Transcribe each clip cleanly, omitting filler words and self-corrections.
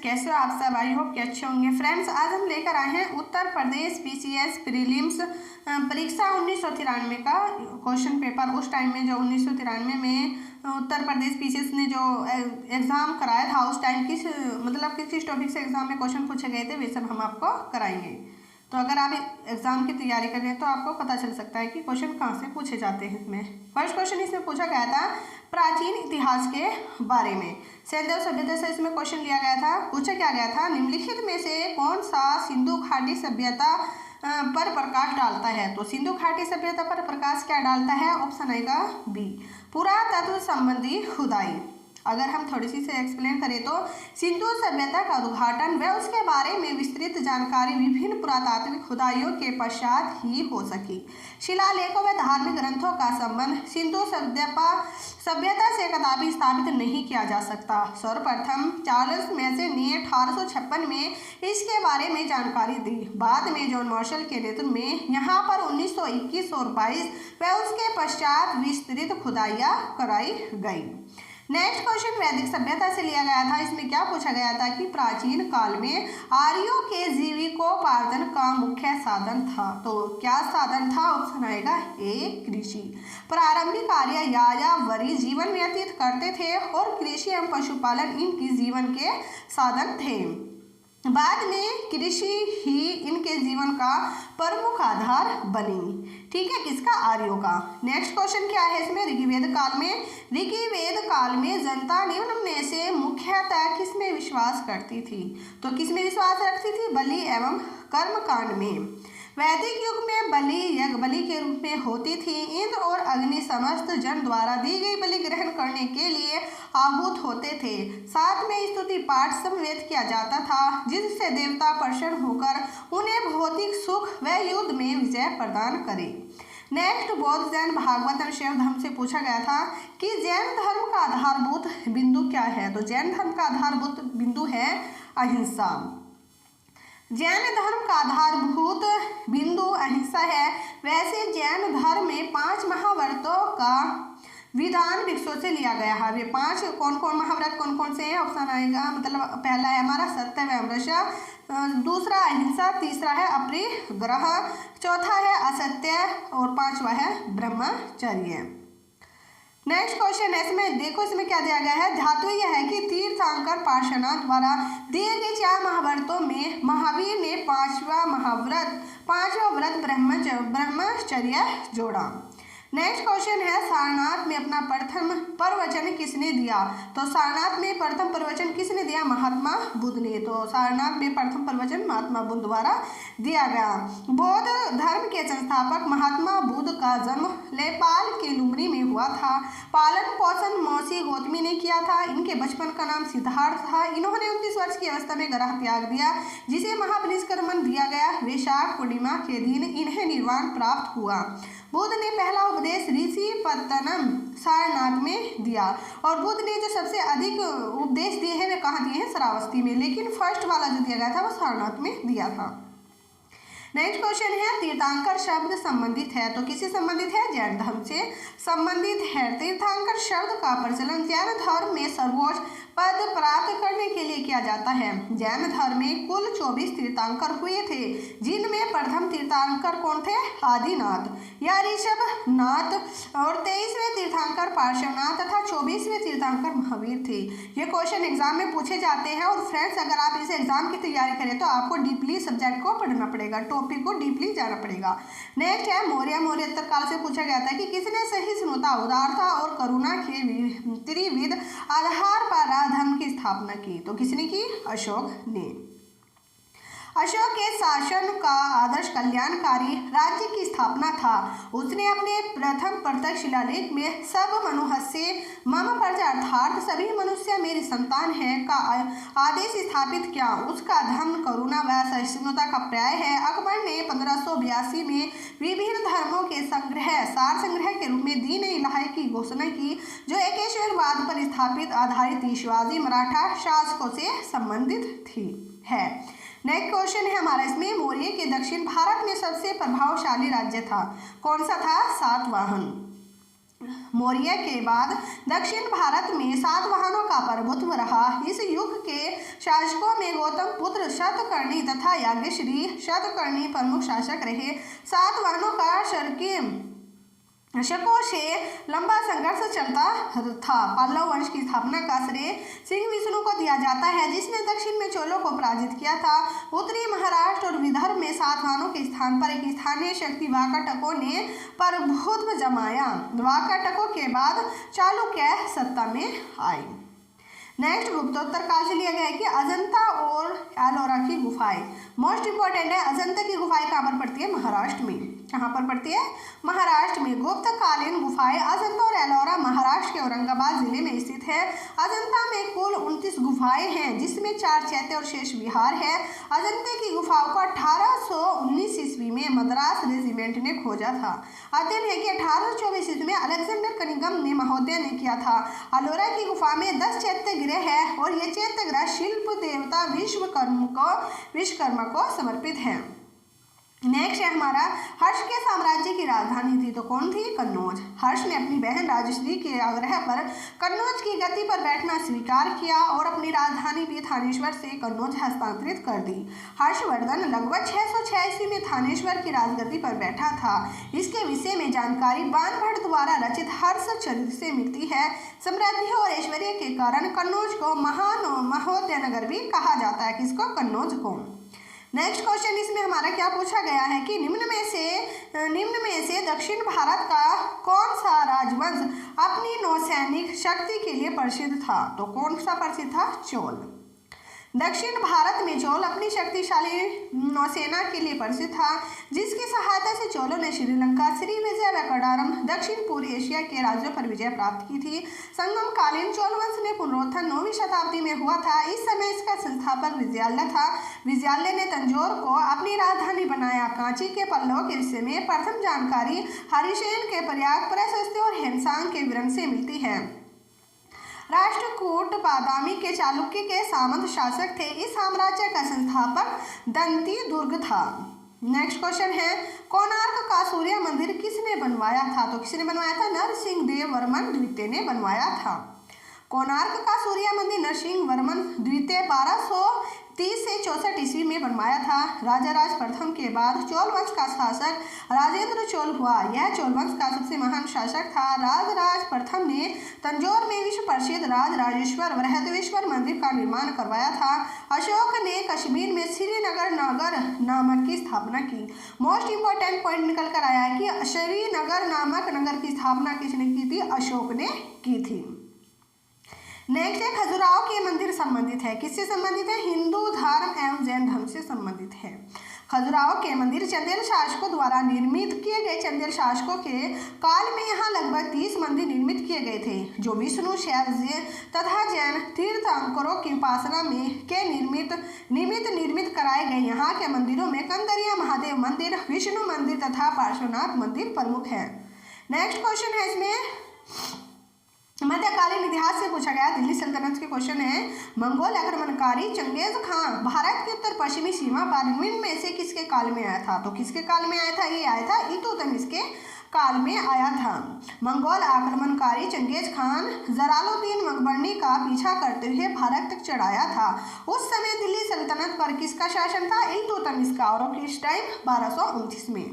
कैसे हो आप सब? आई होप कि अच्छे होंगे। फ्रेंड्स, आज हम लेकर आए हैं उत्तर प्रदेश पीसीएस प्रीलिम्स परीक्षा 1993 का क्वेश्चन पेपर। उस टाइम में जो 1993 में उत्तर प्रदेश पीसीएस ने जो एग्ज़ाम कराया था, उस टाइम किस टॉपिक से एग्ज़ाम में क्वेश्चन पूछे गए थे, वे सब हम आपको कराएंगे। तो अगर आप एग्ज़ाम की तैयारी कर रहे हैं तो आपको पता चल सकता है कि क्वेश्चन कहाँ से पूछे जाते हैं। इसमें फर्स्ट क्वेश्चन इसमें पूछा गया था प्राचीन इतिहास के बारे में। सैंधव सभ्यता से इसमें क्वेश्चन लिया गया था। पूछा क्या गया था, निम्नलिखित में से कौन सा सिंधु घाटी सभ्यता पर प्रकाश डालता है? तो सिंधु घाटी सभ्यता पर प्रकाश क्या डालता है? ऑप्शन आएगा बी, पुरातत्व संबंधी खुदाई। अगर हम थोड़ी सी से एक्सप्लेन करें तो सिंधु सभ्यता का उद्घाटन व उसके बारे में विस्तृत जानकारी विभिन्न पुरातात्विक खुदाइयों के पश्चात ही हो सकी। शिलालेखों व धार्मिक ग्रंथों का संबंध सिंधु सभ्यता से कदापि स्थापित नहीं किया जा सकता। सर्वप्रथम चार्ल्स मैसे ने 1856 में इसके बारे में जानकारी दी। बाद में जॉन मार्शल के नेतृत्व में यहाँ पर 1921 और 22 व उसके पश्चात विस्तृत खुदाइयाँ कराई गई। नेक्स्ट क्वेश्चन वैदिक सभ्यता से लिया गया था। इसमें क्या पूछा गया था कि प्राचीन काल में आर्यों के जीविकोपार्जन का मुख्य साधन था। तो क्या साधन था? ऑप्शन आएगा ए, कृषि। प्रारंभिक आर्य यायावरी जीवन व्यतीत करते थे और कृषि एवं पशुपालन इनकी जीवन के साधन थे। बाद में कृषि ही इनके जीवन का प्रमुख आधार बनी। ठीक है, किसका? आर्यों का। नेक्स्ट क्वेश्चन क्या है इसमें, ऋग्वेद काल में जनता निम्न में से मुख्यतः किसमें विश्वास करती थी? तो किसमें विश्वास रखती थी? बलि एवं कर्मकांड में। वैदिक युग में बलि के रूप में होती थी। इंद्र और अग्नि समस्त जन द्वारा दी गई बलि ग्रहण करने के लिए आहूत होते थे। साथ में स्तुति पाठ समवेत किया जाता था, जिससे देवता प्रसन्न होकर उन्हें भौतिक सुख व युद्ध में विजय प्रदान करे। नेक्स्ट, बौद्ध जैन भागवत शैव धर्म से पूछा गया था कि जैन धर्म का आधारभूत बिंदु क्या है? तो जैन धर्म का आधारभूत बिंदु है अहिंसा। जैन धर्म का आधारभूत बिंदु अहिंसा है। वैसे जैन धर्म में 5 महाव्रतों का विधान भिक्षुओं से लिया गया है। वे 5 कौन कौन महाव्रत कौन कौन से हैं? ऑप्शन आएगा, पहला है हमारा सत्य व अमृषा, दूसरा अहिंसा, तीसरा है अपरिग्रह, चौथा है असत्य और 5वां है ब्रह्मचर्य। नेक्स्ट क्वेश्चन है इसमें देखो, इसमें क्या दिया गया है। धातु यह है कि तीर्थंकर पार्श्वनाथ द्वारा दिए गए 4 महाव्रतों में महावीर ने 5वां व्रत ब्रह्मचर्य जोड़ा। नेक्स्ट क्वेश्चन है, सारनाथ में अपना प्रथम प्रवचन किसने दिया? तो सारनाथ में प्रथम प्रवचन किसने दिया? महात्मा बुद्ध ने। तो सारनाथ में प्रथम प्रवचन महात्मा बुद्ध द्वारा दिया गया। बौद्ध धर्म के संस्थापक महात्मा बुद्ध का जन्म नेपाल के लुम्बिनी में हुआ था। पालन पोषण मौसी गौतमी ने किया था। इनके बचपन का नाम सिद्धार्थ था। इन्होंने 29 वर्ष की अवस्था में ग्रह त्याग दिया, जिसे महापरिनिष्क्रमण दिया गया। वैशाख पूर्णिमा के दिन इन्हें निर्वाण प्राप्त हुआ। बुद्ध ने पहला उपदेश ऋषिपत्तनम सारनाथ में दिया और बुद्ध ने जो सबसे अधिक उपदेश दिए हैं वे कहाँ दिए हैं? श्रावस्ती में। लेकिन फर्स्ट वाला जो दिया गया था वो सारनाथ में दिया था। नेक्स्ट क्वेश्चन है, तीर्थंकर शब्द संबंधित है। तो किससे संबंधित है? जैन धर्म से संबंधित है। तीर्थंकर शब्द का प्रचलन जैन धर्म में सर्वोच्च पद प्राप्त करने के लिए किया जाता है। जैन धर्म में कुल 24 तीर्थंकर हुए थे, जिनमें प्रथम तीर्थंकर कौन थे? आदिनाथ या ऋषभनाथ और 23वें तीर्थंकर पार्श्वनाथ तथा 24वें तीर्थंकर महावीर थे। ये क्वेश्चन एग्जाम में पूछे जाते हैं। और फ्रेंड्स, अगर आप इस एग्जाम की तैयारी करें तो आपको डीपली सब्जेक्ट को पढ़ना पड़ेगा, टॉपिक को डीपली जाना पड़ेगा। नेक्स्ट है, मौर्योत्तर काल से पूछा गया था कि किसने सहिष्णुता, उदारता और करुणा के त्रिविध आधार पर धर्म की स्थापना की? तो किसने की? अशोक ने। अशोक के शासन का आदर्श कल्याणकारी राज्य की स्थापना था। उसने अपने प्रथम प्रत्यक्ष शिलालेख में सब मनुष्य मम प्रजा अर्थात सभी मनुष्य मेरी संतान है का आदेश स्थापित किया। उसका धर्म करुणा व सहिष्णुता का पर्याय है। अकबर ने 1582 में विभिन्न धर्मों के सार संग्रह के रूप में दीन इलाही की घोषणा की, जो एकेश्वरवाद पर स्थापित आधारित शिवाजी मराठा शासकों से संबंधित है। नेक्स्ट क्वेश्चन है हमारा इसमें, मौर्य के दक्षिण भारत में सबसे प्रभावशाली राज्य था। कौन सा था? सातवाहन। मौर्य के बाद दक्षिण भारत में सातवाहनों का प्रभुत्व रहा। इस युग के शासकों में गौतम पुत्र शतकर्णी तथा याज्ञश्री शतकर्णी प्रमुख शासक रहे। सातवाहनों का शकों से लंबा संघर्ष चलता था। पल्लव वंश की स्थापना का श्रेय सिंह विष्णु को दिया जाता है, जिसने दक्षिण में चोलों को पराजित किया था। उत्तरी महाराष्ट्र और विदर्भ में सातवाहनों के स्थान पर एक स्थानीय शक्ति वाकाटकों ने प्रभुत्व जमाया। वाकाटकों के बाद चालुक्य सत्ता में आए। नेक्स्ट गुप्तोत्तर काल से लिया गया है कि अजंता और एलोरा की गुफाएं मोस्ट इंपॉर्टेंट है। अजंता की गुफाएं कहाँ पर पड़ती है? महाराष्ट्र में। कहाँ पर पड़ती है? महाराष्ट्र में। गुप्तकालीन गुफाएं अजंता और एलोरा महाराष्ट्र के औरंगाबाद जिले में स्थित है। अजंता में कुल 29 गुफाएं हैं, जिसमें 4 चैत्य और शेष विहार है। अजंता की गुफाओं को 1819 ईस्वी में मद्रास रेजिमेंट ने खोजा था। अध्ययन है कि 1824 ईस्वी में अलेक्जेंडर कनिंघम ने महोदय ने किया था। एलोरा की गुफा में 10 चैत्य गृह है और ये चैत्य गृह शिल्प देवता विश्वकर्मा को समर्पित है। नेक्स्ट है हमारा हर्ष के साम्राज्य की राजधानी थी तो कौन थी? कन्नौज। हर्ष ने अपनी बहन राजश्री के आग्रह पर कन्नौज की गद्दी पर बैठना स्वीकार किया और अपनी राजधानी भी थानेश्वर से कन्नौज हस्तांतरित कर दी। हर्षवर्धन लगभग 606 ईस्वी में थानेश्वर की राजगद्दी पर बैठा था। इसके विषय में जानकारी बाणभट्ट द्वारा रचित हर्ष चरित्र से मिलती है। समृद्धि और ऐश्वर्य के कारण कन्नौज को महोदय नगर भी कहा जाता है। किसको? कन्नौज को। नेक्स्ट क्वेश्चन इसमें हमारा क्या पूछा गया है कि निम्न में से दक्षिण भारत का कौन सा राजवंश अपनी नौसैनिक शक्ति के लिए प्रसिद्ध था? तो कौन सा प्रसिद्ध था? चोल। दक्षिण भारत में चोल अपनी शक्तिशाली नौसेना के लिए प्रसिद्ध था, जिसकी सहायता से चोलों ने श्रीलंका, श्रीविजय व कडारम दक्षिण पूर्व एशिया के राज्यों पर विजय प्राप्त की थी। संगम कालीन चोल वंश में पुनरोत्थान 9वीं शताब्दी में हुआ था। इस समय इसका संस्थापक विजयालय था। विजयालय ने तंजौर को अपनी राजधानी बनाया। कांची के पल्लवों के विषय में प्रथम जानकारी हरिसेन के प्रयाग प्रशस्ति और हेनसांग के विवरण से मिलती है। राष्ट्रकूट बादामी के चालुक्य के सामंत शासक थे। इस साम्राज्य का संस्थापक दंती दुर्ग था। नेक्स्ट क्वेश्चन है कोणार्क का सूर्य मंदिर किसने बनवाया था? तो किसने बनवाया था? नरसिंह देव वर्मन द्वितीय ने बनवाया था। कोणार्क का सूर्य मंदिर नरसिंह वर्मन द्वितीय 1230 से 64 ईस्वी में बनवाया था। राजाराज प्रथम के बाद चोल वंश का शासक राजेंद्र चोल हुआ। यह चोल वंश का सबसे महान शासक था। राजराज प्रथम ने तंजौर में विश्व प्रसिद्ध राजराजेश्वर बृहदेश्वर मंदिर का निर्माण करवाया था। अशोक ने कश्मीर में श्रीनगर नामक की स्थापना की। मोस्ट इंपॉर्टेंट पॉइंट निकल कर आया है कि श्रीनगर नामक नगर की स्थापना किसने की थी? अशोक ने की थी। नेक्स्ट है खजुराहो के मंदिर संबंधित है। किससे संबंधित है? हिंदू धर्म एवं जैन धर्म से संबंधित है। खजुराहो के मंदिर चंदेल शासकों द्वारा निर्मित किए गए। चंदेल शासकों के काल में यहाँ लगभग 30 मंदिर निर्मित किए गए थे, जो विष्णु शैव तथा जैन तीर्थंकरों की उपासना में के निर्मित कराए गए। यहाँ के मंदिरों में कंदरिया महादेव मंदिर, विष्णु मंदिर तथा पार्श्वनाथ मंदिर प्रमुख है। नेक्स्ट क्वेश्चन है इसमें मध्यकालीन इतिहास से पूछा गया दिल्ली सल्तनत के क्वेश्चन है मंगोल आक्रमणकारी चंगेज खान भारत की उत्तर पश्चिमी सीमा पर निम्न में से किसके काल में आया था? तो किसके काल में आया था? ये आया था इल्तुतमिश के काल में आया था। मंगोल आक्रमणकारी चंगेज खान जलालुद्दीन मकबरनी का पीछा करते हुए भारत तक चढ़ाया था। उस समय दिल्ली सल्तनत पर किसका शासन था? इल्तुतमिश का। और किस टाइम? 1229 में।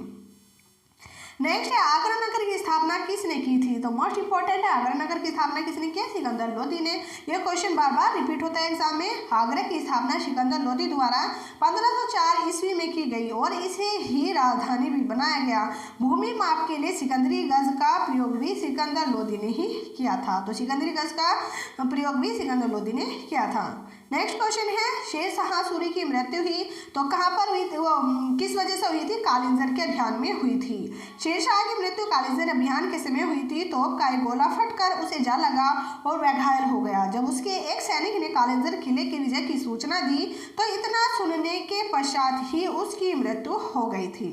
नेक्स्ट है आगरा नगर की स्थापना किसने की थी? तो मोस्ट इंपॉर्टेंट है आगरा नगर की स्थापना किसने की? सिकंदर लोदी ने। यह क्वेश्चन बार बार रिपीट होता है एग्जाम में। आगरा की स्थापना सिकंदर लोदी द्वारा 1504 ईस्वी में की गई और इसे ही राजधानी भी बनाया गया। भूमि माप के लिए सिकंदरी गज का प्रयोग भी सिकंदर लोदी ने ही किया था। तो सिकंदरी गज का प्रयोग भी सिकंदर लोदी ने किया था। नेक्स्ट क्वेश्चन है शेरशाह सूरी की मृत्यु हुई तो कहाँ पर हुई थी? वो किस वजह से हुई थी? कालिंजर के अभियान में हुई थी। शेरशाह की मृत्यु कालिंजर अभियान के समय हुई थी। तोप का एक गोला फटकर उसे जा लगा और वह घायल हो गया। जब उसके एक सैनिक ने कालिंजर किले की विजय की सूचना दी तो इतना सुनने के पश्चात ही उसकी मृत्यु हो गई थी।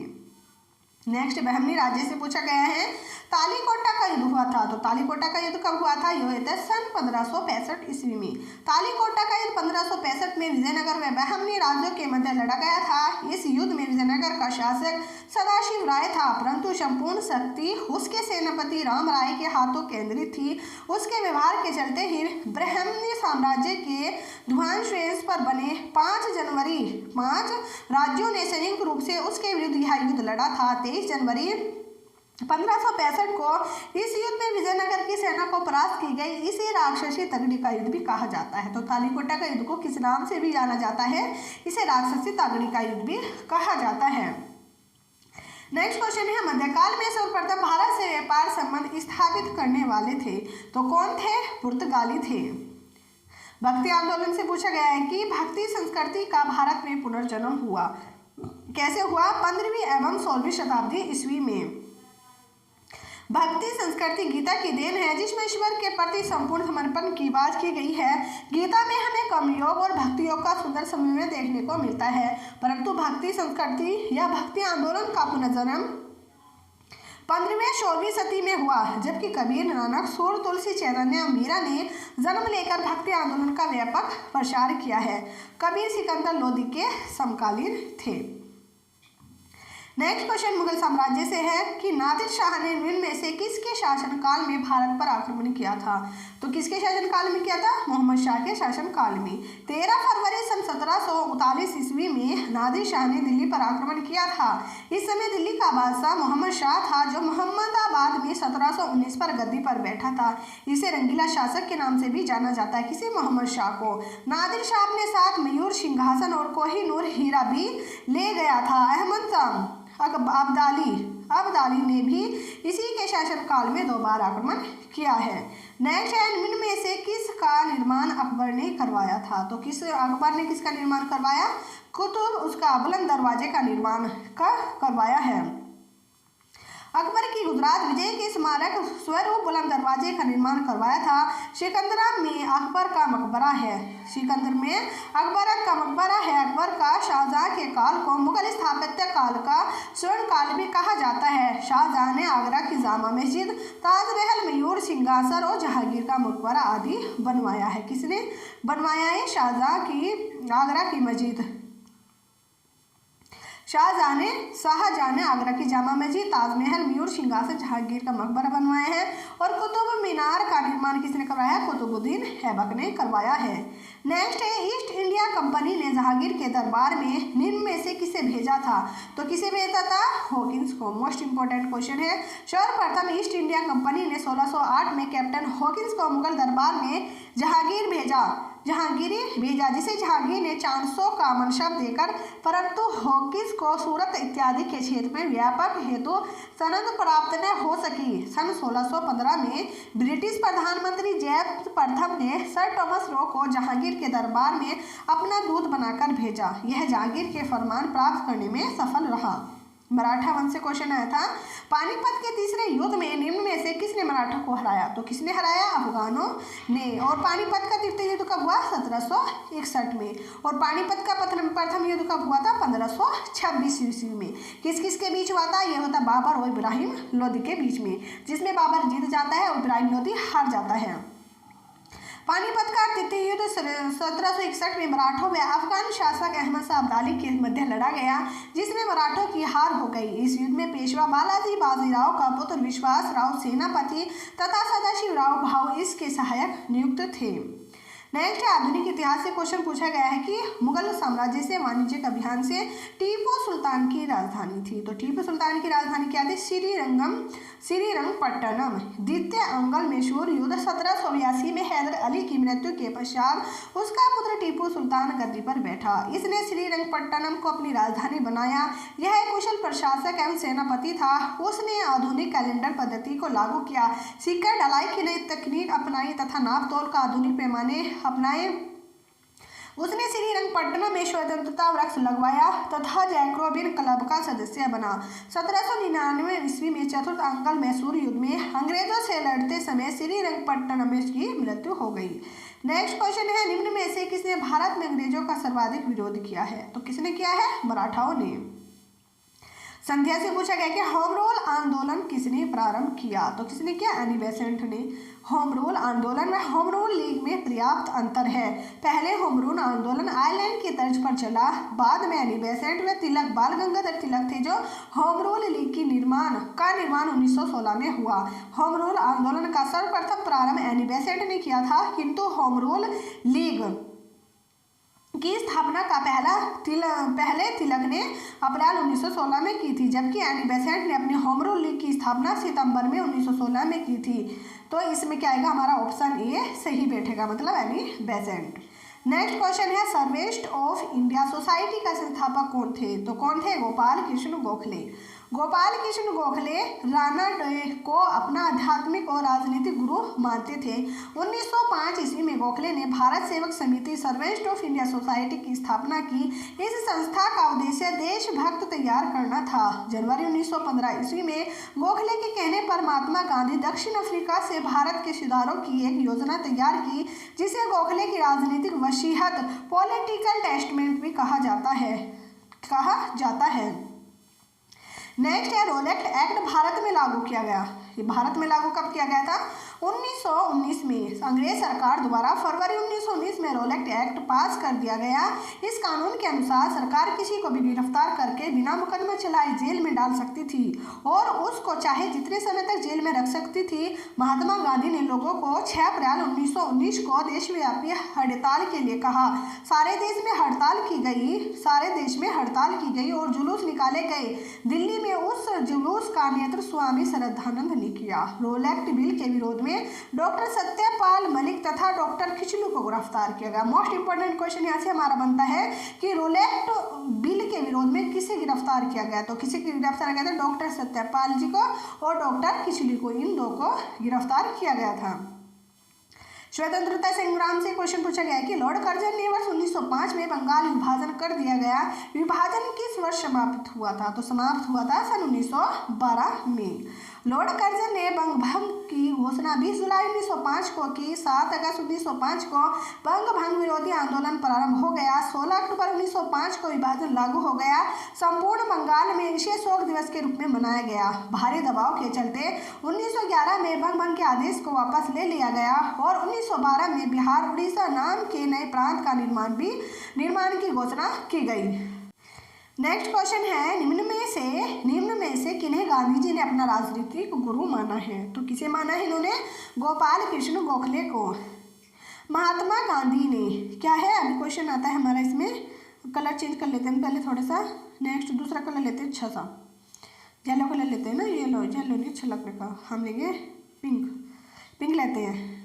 नेक्स्ट बहमनी राज्य से पूछा गया है तालीकोटा का युद्ध हुआ था। तो तालीकोटा का युद्ध कब हुआ था? यह हुआ था सन 1565 ईस्वी में। तालीकोटा का युद्ध 1565 में विजयनगर व बहमनी राज्यों के मध्य लड़ा गया था। इस युद्ध में विजयनगर का शासक सदाशिव राय था, परंतु संपूर्ण शक्ति उसके सेनापति राम राय के हाथों केंद्रित थी। उसके व्यवहार के चलते ही बहमनी साम्राज्य के ध्वंस पर बने 5 राज्यों ने संयुक्त रूप से उसके विरुद्ध यह युद्ध लड़ा था। 23 जनवरी 1565 को इस युद्ध में विजयनगर की सेना को परास्त की गई। इसे राक्षसी तगड़ी का युद्ध भी कहा जाता है। तो तालीकोटा का युद्ध को किस नाम से भी जाना जाता है? इसे राक्षसी तगड़ी का युद्ध भी कहा जाता है। नेक्स्ट क्वेश्चन है मध्यकाल में सर्वप्रथम भारत से व्यापार संबंध स्थापित करने वाले थे। तो कौन थे? पुर्तगाली थे। भक्ति आंदोलन से पूछा गया है कि भक्ति संस्कृति का भारत में पुनर्जन्म हुआ कैसे हुआ? 15वीं एवं 16वीं शताब्दी ईस्वी में। भक्ति संस्कृति गीता की देन है, जिसमें ईश्वर के प्रति संपूर्ण समर्पण की बात की गई है। गीता में हमें कर्मयोग और भक्ति योग का सुंदर समन्वय देखने को मिलता है, परंतु भक्ति संस्कृति या भक्ति आंदोलन का पुनर्जन्म 15वीं 16वीं सदी में हुआ, जबकि कबीर, नानक, सूर, तुलसी, चैतन्य, मीरा ने जन्म लेकर भक्ति आंदोलन का व्यापक प्रसार किया है। कबीर सिकंदर लोदी के समकालीन थे। नेक्स्ट क्वेश्चन मुगल साम्राज्य से है कि नादिर शाह ने निम्न में से किसके शासनकाल में भारत पर आक्रमण किया था? तो किसके शासनकाल में किया था? मोहम्मद शाह के शासनकाल में। 13 फरवरी सन 1739 ईस्वी में नादिर शाह ने दिल्ली पर आक्रमण किया था। इस समय दिल्ली का बादशाह मोहम्मद शाह था, जो मोहम्मदाबाद में 1719 पर गद्दी पर बैठा था। इसे रंगीला शासक के नाम से भी जाना जाता है। किसी मोहम्मद शाह को नादिर शाह अपने साथ मयूर सिंहासन और कोहिनूर हीरा भी ले गया था। अहमद शाह अब्दाली ने भी इसी के शासनकाल में 2 बार आक्रमण किया है। नेक्स्ट है निम्न में से किसका निर्माण अकबर ने करवाया था? तो अकबर ने किसका निर्माण करवाया? कुतुब उसका बुलंद दरवाजे का निर्माण करवाया है। अकबर की गुजरात विजय के स्मारक स्वरूप बुलंद दरवाजे का निर्माण करवाया था। सिकंदरा में अकबर का मकबरा है। सिकंदर में अकबर का मकबरा है। अकबर का शाहजहां के काल को मुगल स्थापत्य काल का स्वर्ण काल भी कहा जाता है। शाहजहां ने आगरा की जामा मस्जिद, ताजमहल, मयूर सिंहासन और जहांगीर का मकबरा आदि बनवाया है। किसने बनवाया है? शाहजहां की आगरा की मस्जिद। शाहजहां ने आगरा की जामा मस्जिद, ताजमहल, मयूर सिंहासन, जहांगीर का मकबरा बनवाया है। और कुतुब मीनार का निर्माण किसने करवाया है? कुतुबुद्दीन ऐबक ने करवाया है। नेक्स्ट है ईस्ट इंडिया कंपनी ने जहांगीर के दरबार में निम्न में से किसे भेजा था? तो किसे भेजा था? हॉकिंस को। मोस्ट इंपोर्टेंट क्वेश्चन है। सर्वप्रथम ईस्ट इंडिया कंपनी ने 1608 में कैप्टन हॉकिंस को मुगल दरबार में जहांगीर भेजा, जिसे जहांगीर ने 400 का मनसब देकर, परंतु हॉकिंस को सूरत इत्यादि के क्षेत्र में व्यापक हेतु सनद प्राप्त न हो सकी। सन 1615 में ब्रिटिश प्रधानमंत्री जेम्स प्रथम ने सर टॉमस रो को जहांगीर के दरबार में अपना दूत बनाकर भेजा। यह जहांगीर के फरमान प्राप्त करने में सफल रहा। मराठा वंश से क्वेश्चन आया था। पानीपत के तीसरे युद्ध में निम्न में से किसने मराठा को हराया? तो किसने हराया? अफगानों ने। और पानीपत का तृतीय युद्ध कब हुआ? 1761 में। और पानीपत का प्रथम युद्ध कब हुआ था? 1526 ईस्वी में। किस किस के बीच हुआ था? यह होता बाबर और इब्राहिम लोदी के बीच में, जिसमें बाबर जीत जाता है और इब्राहिम लोदी हार जाता है। पानीपत का तृतीय युद्ध 1761 में मराठों व अफगान शासक अहमद शाह अब्दाली के मध्य लड़ा गया, जिसमें मराठों की हार हो गई। इस युद्ध में पेशवा बालाजी बाजीराव का पुत्र विश्वास राव सेनापति तथा सदाशिव राव भाऊ इसके सहायक नियुक्त थे। नेक्स्ट आधुनिक इतिहास से क्वेश्चन पूछा गया है कि मुगल साम्राज्य से वाणिज्यिक अभियान से टीपू सुल्तान की राजधानी थी। तो टीपू सुल्तान की राजधानी क्या थी? श्रीरंगपट्टनम। द्वितीय अंगल मैसूर युद्ध 1782 में हैदर अली की मृत्यु के पश्चात उसका पुत्र टीपू सुल्तान गद्दी पर बैठा। इसने श्रीरंगपट्टनम को अपनी राजधानी बनाया। यह एक कुशल प्रशासक एवं सेनापति था। उसने आधुनिक कैलेंडर पद्धति को लागू किया, सिक्का ढलाई की नई तकनीक अपनाई तथा नाप तोल का आधुनिक पैमाने अपनाए। उसने श्रीरंगपट्टनम में स्वतंत्रता वृक्ष लगवाया तथा जैकोबिन क्लब का सदस्य बना। 1799 ईस्वी में चतुर्थ अंगल मैसूर युद्ध में अंग्रेजों से लड़ते समय श्रीरंगपट्टनम में की मृत्यु हो गई। नेक्स्ट क्वेश्चन है निम्न में से किसने भारत में अंग्रेजों का सर्वाधिक विरोध किया है? तो किसने किया है? मराठाओं ने। संध्या से पूछा गया कि होम रूल आंदोलन किसने प्रारंभ किया, तो किसने किया, एनी बेसेंट ने। होम रूल आंदोलन व होम रूल लीग में पर्याप्त अंतर है। पहले होम रूल आंदोलन आयरलैंड की तर्ज पर चला, बाद में एनी बेसेंट व तिलक, बाल गंगाधर तिलक थे जो होम रूल लीग की निर्माण 1916 में हुआ। होम रूल आंदोलन का सर्वप्रथम प्रारंभ एनी बेसेंट ने किया था, किंतु होम रूल लीग की स्थापना का पहले तिलक ने अप्रैल 1916 में की थी, जबकि एनी बेसेंट ने अपनी होम रूल लीग की स्थापना सितंबर में 1916 में की थी। तो इसमें क्या आएगा, हमारा ऑप्शन ए सही बैठेगा, मतलब एनी बेसेंट। नेक्स्ट क्वेश्चन है, सर्वेस्ट ऑफ इंडिया सोसाइटी का संस्थापक कौन थे, तो कौन थे, गोपाल कृष्ण गोखले। गोपाल कृष्ण गोखले रानाडे को अपना आध्यात्मिक और राजनीतिक गुरु मानते थे। 1905 ईस्वी में गोखले ने भारत सेवक समिति सर्वेस्ट ऑफ इंडिया सोसाइटी की स्थापना की। इस संस्था का उद्देश्य देशभक्त तैयार करना था। जनवरी 1915 ईस्वी में गोखले के कहने पर महात्मा गांधी दक्षिण अफ्रीका से भारत के सुधारों की एक योजना तैयार की, जिसे गोखले की राजनीतिक वसीहत पॉलिटिकल टेस्टमेंट भी कहा जाता है। नेक्स्ट है, रोलेट एक्ट भारत में लागू किया गया। ये भारत में लागू कब किया गया था, 1919 में। अंग्रेज सरकार द्वारा फरवरी 1919 में रोलेट एक्ट पास कर दिया गया। इस कानून के अनुसार सरकार किसी को भी गिरफ्तार करके बिना मुकदमा चलाए जेल में डाल सकती थी और उसको चाहे जितने समय तक जेल में रख सकती थी। महात्मा गांधी ने लोगों को 6 अप्रैल 1919 को देशव्यापी हड़ताल के लिए कहा। सारे देश में हड़ताल की गई और जुलूस निकाले गए। दिल्ली में उस जुलूस का नेतृत्व स्वामी श्रद्धानंद ने किया। रोलेट बिल के विरोध में डॉक्टर सत्यपाल मलिक तथा डॉक्टर खिचलू को गिरफ्तार किया गया। मोस्ट इंपोर्टेंट क्वेश्चन यहाँ से हमारा बनता है कि रोलेट बिल के विरोध में किसे गिरफ्तार किया गया, तो किसे गिरफ्तार किया था, डॉक्टर सत्यपाल जी को और डॉक्टर खिचलू को, इन दो को गिरफ्तार किया गया था। स्वतंत्रता संग्राम से क्वेश्चन पूछा गया है कि लॉर्ड कर्जन ने वर्ष 1905 में बंगाल विभाजन कर दिया गया। विभाजन किस वर्ष समाप्त हुआ था, तो समाप्त हुआ था सन 1912 में। लॉर्ड कर्जन ने बंगभंग की घोषणा 20 जुलाई 1905 को की। 7 अगस्त 1905 को बंगभंग विरोधी आंदोलन प्रारंभ हो गया। 16 अक्टूबर 1905 को विभाजन लागू हो गया। संपूर्ण बंगाल में इसे शोक दिवस के रूप में मनाया गया। भारी दबाव के चलते 1911 में बंगभंग के आदेश को वापस ले लिया गया और 1912 में बिहार उड़ीसा नाम के नए प्रांत का निर्माण की घोषणा की गई। नेक्स्ट क्वेश्चन है, निम्न में से किन्हें गांधी जी ने अपना राजनीतिक गुरु माना है, तो किसे माना है इन्होंने, गोपाल कृष्ण गोखले को। महात्मा गांधी ने क्या है, अभी क्वेश्चन आता है हमारा, इसमें कलर चेंज कर लेते हैं पहले थोड़ा सा। नेक्स्ट दूसरा कलर लेते हैं, अच्छा सा येलो कलर लेते हैं ना, येलो नहीं अच्छा लगने का, हम लेंगे पिंक लेते हैं।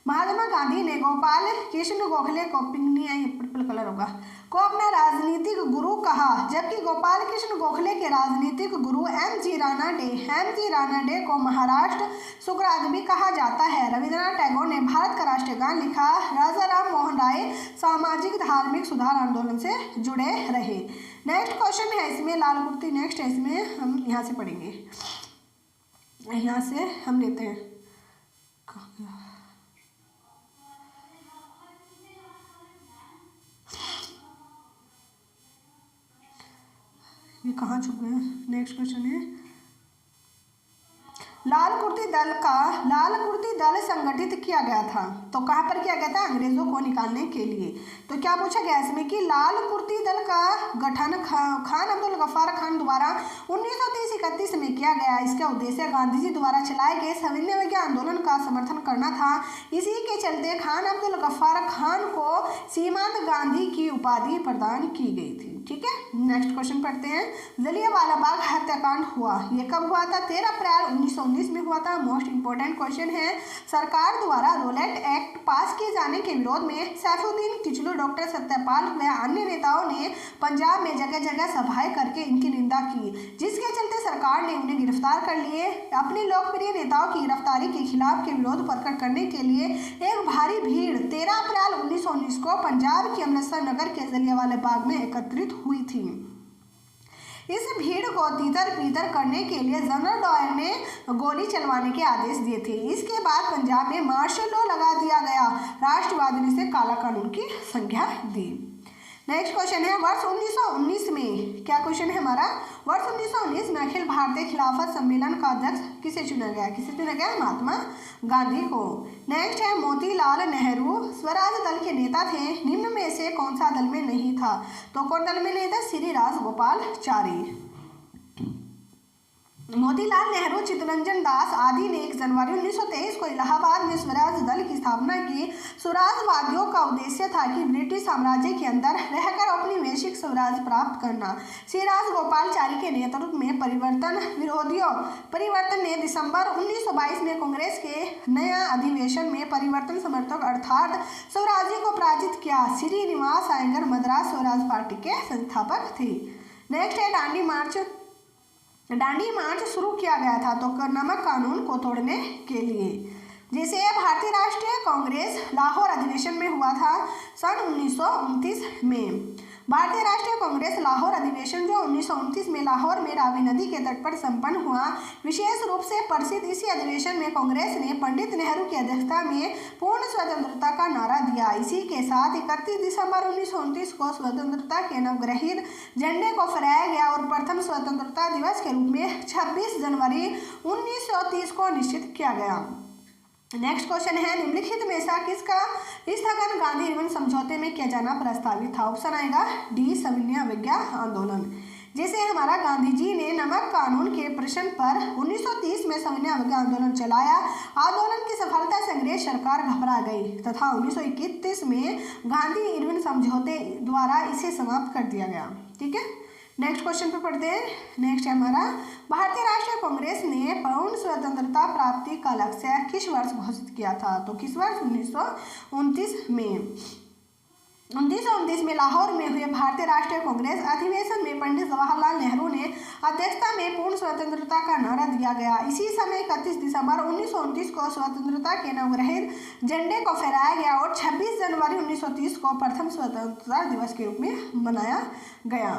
महात्मा गांधी ने गोपाल कृष्ण गोखले को, पिंक नहीं है, पर्पल कलर होगा, को अपना राजनीतिक गुरु कहा, जबकि गोपाल कृष्ण गोखले के राजनीतिक गुरु एम.जी. रानाडे को महाराष्ट्र सुकराज भी कहा जाता है। रविंद्रनाथ टैगोर ने भारत का राष्ट्रीय गान लिखा। राजा राम मोहन राय सामाजिक धार्मिक सुधार आंदोलन से जुड़े रहे। नेक्स्ट क्वेश्चन है इसमें लाल कुर्ती, नेक्स्ट है इसमें हम यहाँ से पढ़ेंगे, यहाँ से हम लेते हैं, ये कहाँ छुप गए। नेक्स्ट क्वेश्चन है, लाल कुर्ती दल संगठित किया गया था, तो कहाँ पर किया गया था, अंग्रेजों को निकालने के लिए। तो क्या पूछा गया इसमें कि लाल कुर्ती दल का गठन खान अब्दुल गफ्फार खान द्वारा 1930-31 में किया गया। इसका उद्देश्य गांधी जी द्वारा चलाए गए सविनय विज्ञान आंदोलन का समर्थन करना था। इसी के चलते खान अब्दुल गफ्फार खान को सीमांत गांधी की उपाधि प्रदान की गई थी। ठीक है, नेक्स्ट क्वेश्चन पढ़ते हैं। जलियांवाला बाग हत्याकांड हुआ, ये कब हुआ था, 13 अप्रैल 1919 में हुआ था। मोस्ट इंपोर्टेंट क्वेश्चन है, सरकार द्वारा रोलेट एक्ट पास किए जाने के विरोध में सैफुद्दीन किचलू, डॉक्टर सत्यपाल व अन्य नेताओं ने पंजाब में जगह जगह सभाएं करके इनकी निंदा की, जिसके चलते सरकार ने उन्हें गिरफ्तार कर लिए। अपने लोकप्रिय नेताओं की गिरफ्तारी के खिलाफ के विरोध प्रकट करने के लिए एक भारी भीड़ 13 अप्रैल 1919 को पंजाब के अमृतसर नगर के जलियांवाला बाग में एकत्रित हुई थी। इस भीड़ को तीतर पीतर करने के लिए जनरल डायर ने गोली चलवाने के आदेश दिए थे। इसके बाद पंजाब में मार्शल लॉ लगा दिया गया। राष्ट्रवाद ने इसे काला कानून की संज्ञा दी। नेक्स्ट क्वेश्चन है वर्ष 1919 में, क्या क्वेश्चन है हमारा, वर्ष 1919 में अखिल भारतीय खिलाफत सम्मेलन का अध्यक्ष किसे चुना गया, किसे चुना गया, महात्मा गांधी को। नेक्स्ट है मोतीलाल नेहरू स्वराज दल के नेता थे, निम्न में से कौन सा दल में नहीं था, तो कौन दल में नहीं था, श्री राजगोपालाचारी। मोतीलाल नेहरू, चित्तरंजन दास आदि ने 1 जनवरी 1923 को इलाहाबाद में स्वराज दल की स्थापना की। स्वराजवादियों का उद्देश्य था कि ब्रिटिश साम्राज्य के अंदर रहकर अपनी वैश्विक स्वराज प्राप्त करना। श्री राजगोपालाचारी के नेतृत्व में परिवर्तन ने दिसंबर 1922 में कांग्रेस के नया अधिवेशन में परिवर्तन समर्थक अर्थात स्वराज्य को पराजित किया। श्रीनिवास अयंगर मद्रास स्वराज पार्टी के संस्थापक थे। नेक्स्ट है दांडी मार्च शुरू किया गया था, तो नमक कानून को तोड़ने के लिए। जैसे भारतीय राष्ट्रीय कांग्रेस लाहौर अधिवेशन में हुआ था सन 1929 में। भारतीय राष्ट्रीय कांग्रेस लाहौर अधिवेशन जो 1929 में लाहौर में रावी नदी के तट पर संपन्न हुआ, विशेष रूप से प्रसिद्ध। इसी अधिवेशन में कांग्रेस ने पंडित नेहरू की अध्यक्षता में पूर्ण स्वतंत्रता का नारा दिया। इसी के साथ 31 दिसंबर 1929 को स्वतंत्रता के नवग्रहित झंडे को फहराया गया और प्रथम स्वतंत्रता दिवस के रूप में 26 जनवरी 1930 को निश्चित किया गया। नेक्स्ट क्वेश्चन है निम्नलिखित में से किसका स्थगन गांधी इरविन समझौते में किया जाना प्रस्तावित था, ऑप्शन आएगा डी, सविनय अवज्ञा आंदोलन। जैसे हमारा गांधी जी ने नमक कानून के प्रश्न पर 1930 में सविनय अवज्ञा आंदोलन चलाया। आंदोलन की सफलता से अंग्रेज सरकार घबरा गई तथा 1931 में गांधी इरविन समझौते द्वारा इसे समाप्त कर दिया गया। ठीक है, नेक्स्ट क्वेश्चन पे पढ़ते हैं। नेक्स्ट है हमारा भारतीय राष्ट्रीय कांग्रेस ने पूर्ण स्वतंत्रता प्राप्ति का लक्ष्य किस वर्ष घोषित किया था, तो किस वर्ष, 1929 में। 1929 में लाहौर में हुए भारतीय राष्ट्रीय कांग्रेस अधिवेशन में पंडित जवाहरलाल नेहरू ने अध्यक्षता में पूर्ण स्वतंत्रता का नारा दिया गया। इसी समय 31 दिसंबर 1929 को स्वतंत्रता के नवग्रहित झंडे को फहराया गया और 26 जनवरी 1930 को प्रथम स्वतंत्रता दिवस के रूप में मनाया गया।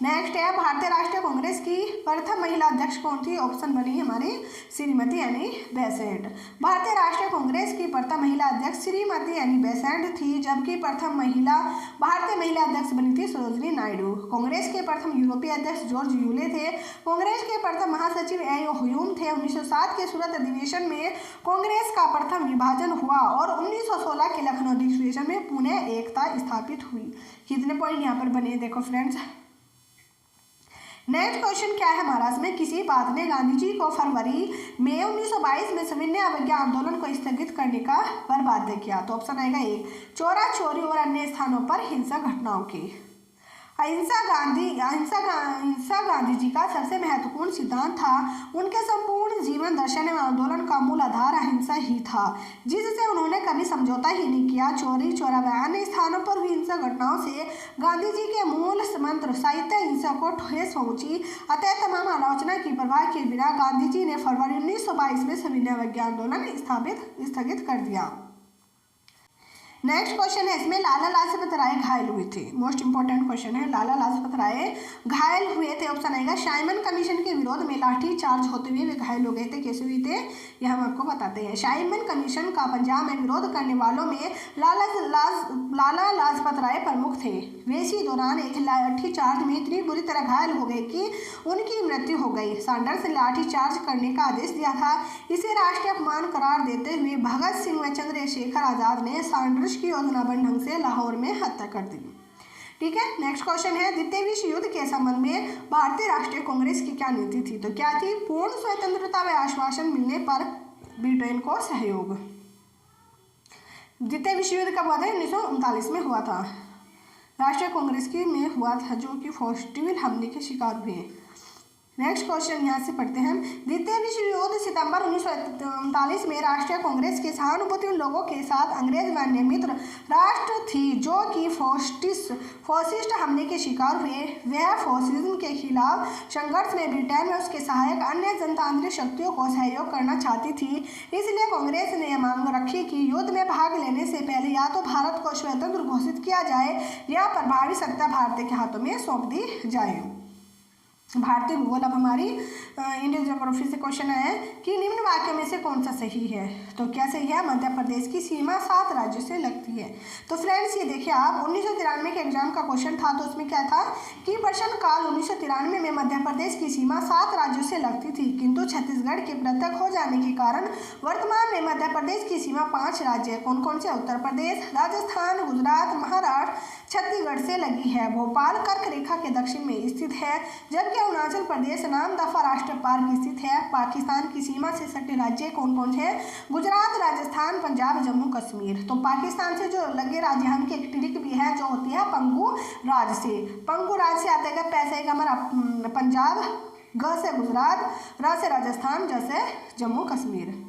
नेक्स्ट है भारतीय राष्ट्रीय कांग्रेस की प्रथम महिला अध्यक्ष कौन थी, ऑप्शन बनी हमारी श्रीमती एनी बेसेंट। भारतीय राष्ट्रीय कांग्रेस की प्रथम महिला अध्यक्ष श्रीमती एनी बेसेंट थी, जबकि प्रथम भारतीय महिला अध्यक्ष बनी थी सरोजिनी नायडू। कांग्रेस के प्रथम यूरोपीय अध्यक्ष जॉर्ज यूले थे। कांग्रेस के प्रथम महासचिव ए.ओ. ह्यूम थे। 1907 के सूरत अधिवेशन में कांग्रेस का प्रथम विभाजन हुआ और 1916 के लखनऊ अधिवेशन में पुनः एकता स्थापित हुई। कितने पॉइंट यहाँ पर बने देखो फ्रेंड्स। नेक्स्ट क्वेश्चन क्या है हमारा, इसमें किसी बात ने गांधी जी को फरवरी में 1922 में सविनय अवज्ञा आंदोलन को स्थगित करने का पर बाध्य किया, तो ऑप्शन आएगा ए, चोरा चोरी और अन्य स्थानों पर हिंसक घटनाओं की। अहिंसा गांधी जी का सबसे महत्वपूर्ण सिद्धांत था। उनके संपूर्ण जीवन दर्शन एवं आंदोलन का मूल आधार अहिंसा ही था, जिससे उन्होंने कभी समझौता ही नहीं किया। चोरी चोरा व अन्य स्थानों पर हुई हिंसक घटनाओं से गांधी जी के मूल मंत्र साहित्य अहिंसा को ठेस पहुंची। अतः तमाम आलोचना की परवाह किए बिना गांधी जी ने फरवरी 1922 में सविनय अवज्ञा आंदोलन स्थगित कर दिया। नेक्स्ट क्वेश्चन है, इसमें लाला लाजपत राय घायल हुए थे। मोस्ट इंपॉर्टेंट क्वेश्चन है, लाला लाजपत राय घायल हुए थे, ऑप्शन आएगा साइमन कमीशन के विरोध में लाठी चार्ज होते हुए वे घायल हो गए थे। कैसे हुए थे ये हम आपको बताते हैं। साइमन कमीशन का पंजाब में विरोध करने वालों में लाला लाजपत राय प्रमुख थे। वे इसी दौरान एक लाठी चार्ज में इतनी बुरी तरह घायल हो गए कि उनकी मृत्यु हो गई। सैंडर्स ने लाठी चार्ज करने का आदेश दिया था। इसे राष्ट्रीय अपमान करार देते हुए भगत सिंह व चंद्रशेखर आजाद ने सैंडर्स की योजनाबद्ध ढंग से लाहौर में हत्या कर दी। ठीक है, नेक्स्ट क्वेश्चन है, द्वितीय विश्व युद्ध के संबंध में भारतीय राष्ट्रीय कांग्रेस की क्या नीति थी, तो क्या थी, पूर्ण स्वतंत्रता व आश्वासन मिलने पर ब्रिटेन को सहयोग। द्वितीय विश्व युद्ध कब हुआ था, 1939 में हुआ था। राष्ट्रीय कांग्रेस की में हुआ था, जो कि फोर्टिविल हमले के शिकार हुए। नेक्स्ट क्वेश्चन यहाँ से पढ़ते हैं। द्वितीय विश्व युद्ध सितंबर 1939 में राष्ट्रीय कांग्रेस के सहानुभूति उन लोगों के साथ अंग्रेज व अन्य मित्र राष्ट्र थी जो कि फॉसिस्ट हमले के शिकार हुए। वह फॉसिज्म के खिलाफ संघर्ष में ब्रिटेन में उसके सहायक अन्य जनतांत्रिक शक्तियों को सहयोग करना चाहती थी। इसलिए कांग्रेस ने यह मांग रखी कि युद्ध में भाग लेने से पहले या तो भारत को स्वतंत्र घोषित किया जाए या प्रभावी सत्ता भारत के हाथों में सौंप दी जाए। भारतीय भूगोल। अब हमारी इंडियन ज्योग्राफी से क्वेश्चन है कि निम्न वाक्यों में से कौन सा सही है। तो क्या सही है, मध्य प्रदेश की सीमा 7 राज्यों से लगती है। तो फ्रेंड्स ये देखिए आप 1993 के एग्जाम का क्वेश्चन था, तो उसमें क्या था कि प्रश्न काल 1993 में मध्य प्रदेश की सीमा 7 राज्यों से लगती थी, किंतु छत्तीसगढ़ के पृथक हो जाने के कारण वर्तमान में मध्य प्रदेश की सीमा 5 राज्य कौन कौन से, उत्तर प्रदेश, राजस्थान, गुजरात, महाराष्ट्र, छत्तीसगढ़ से लगी है। भोपाल कर्क रेखा के दक्षिण में स्थित है, जबकि अरुणाचल प्रदेश नामदफा राष्ट्रीय पार्क स्थित है। पाकिस्तान की सीमा से सटे राज्य कौन कौन से, गुजरात, राजस्थान, पंजाब, जम्मू कश्मीर। तो पाकिस्तान से जो लगे राज्य हम की एक ट्रिक भी है जो होती है पंगु राज से। पंगु राज से आते हैं पैसे का हमारा पंजाब, ग से गुजरात, र से राजस्थान, ज से जम्मू कश्मीर।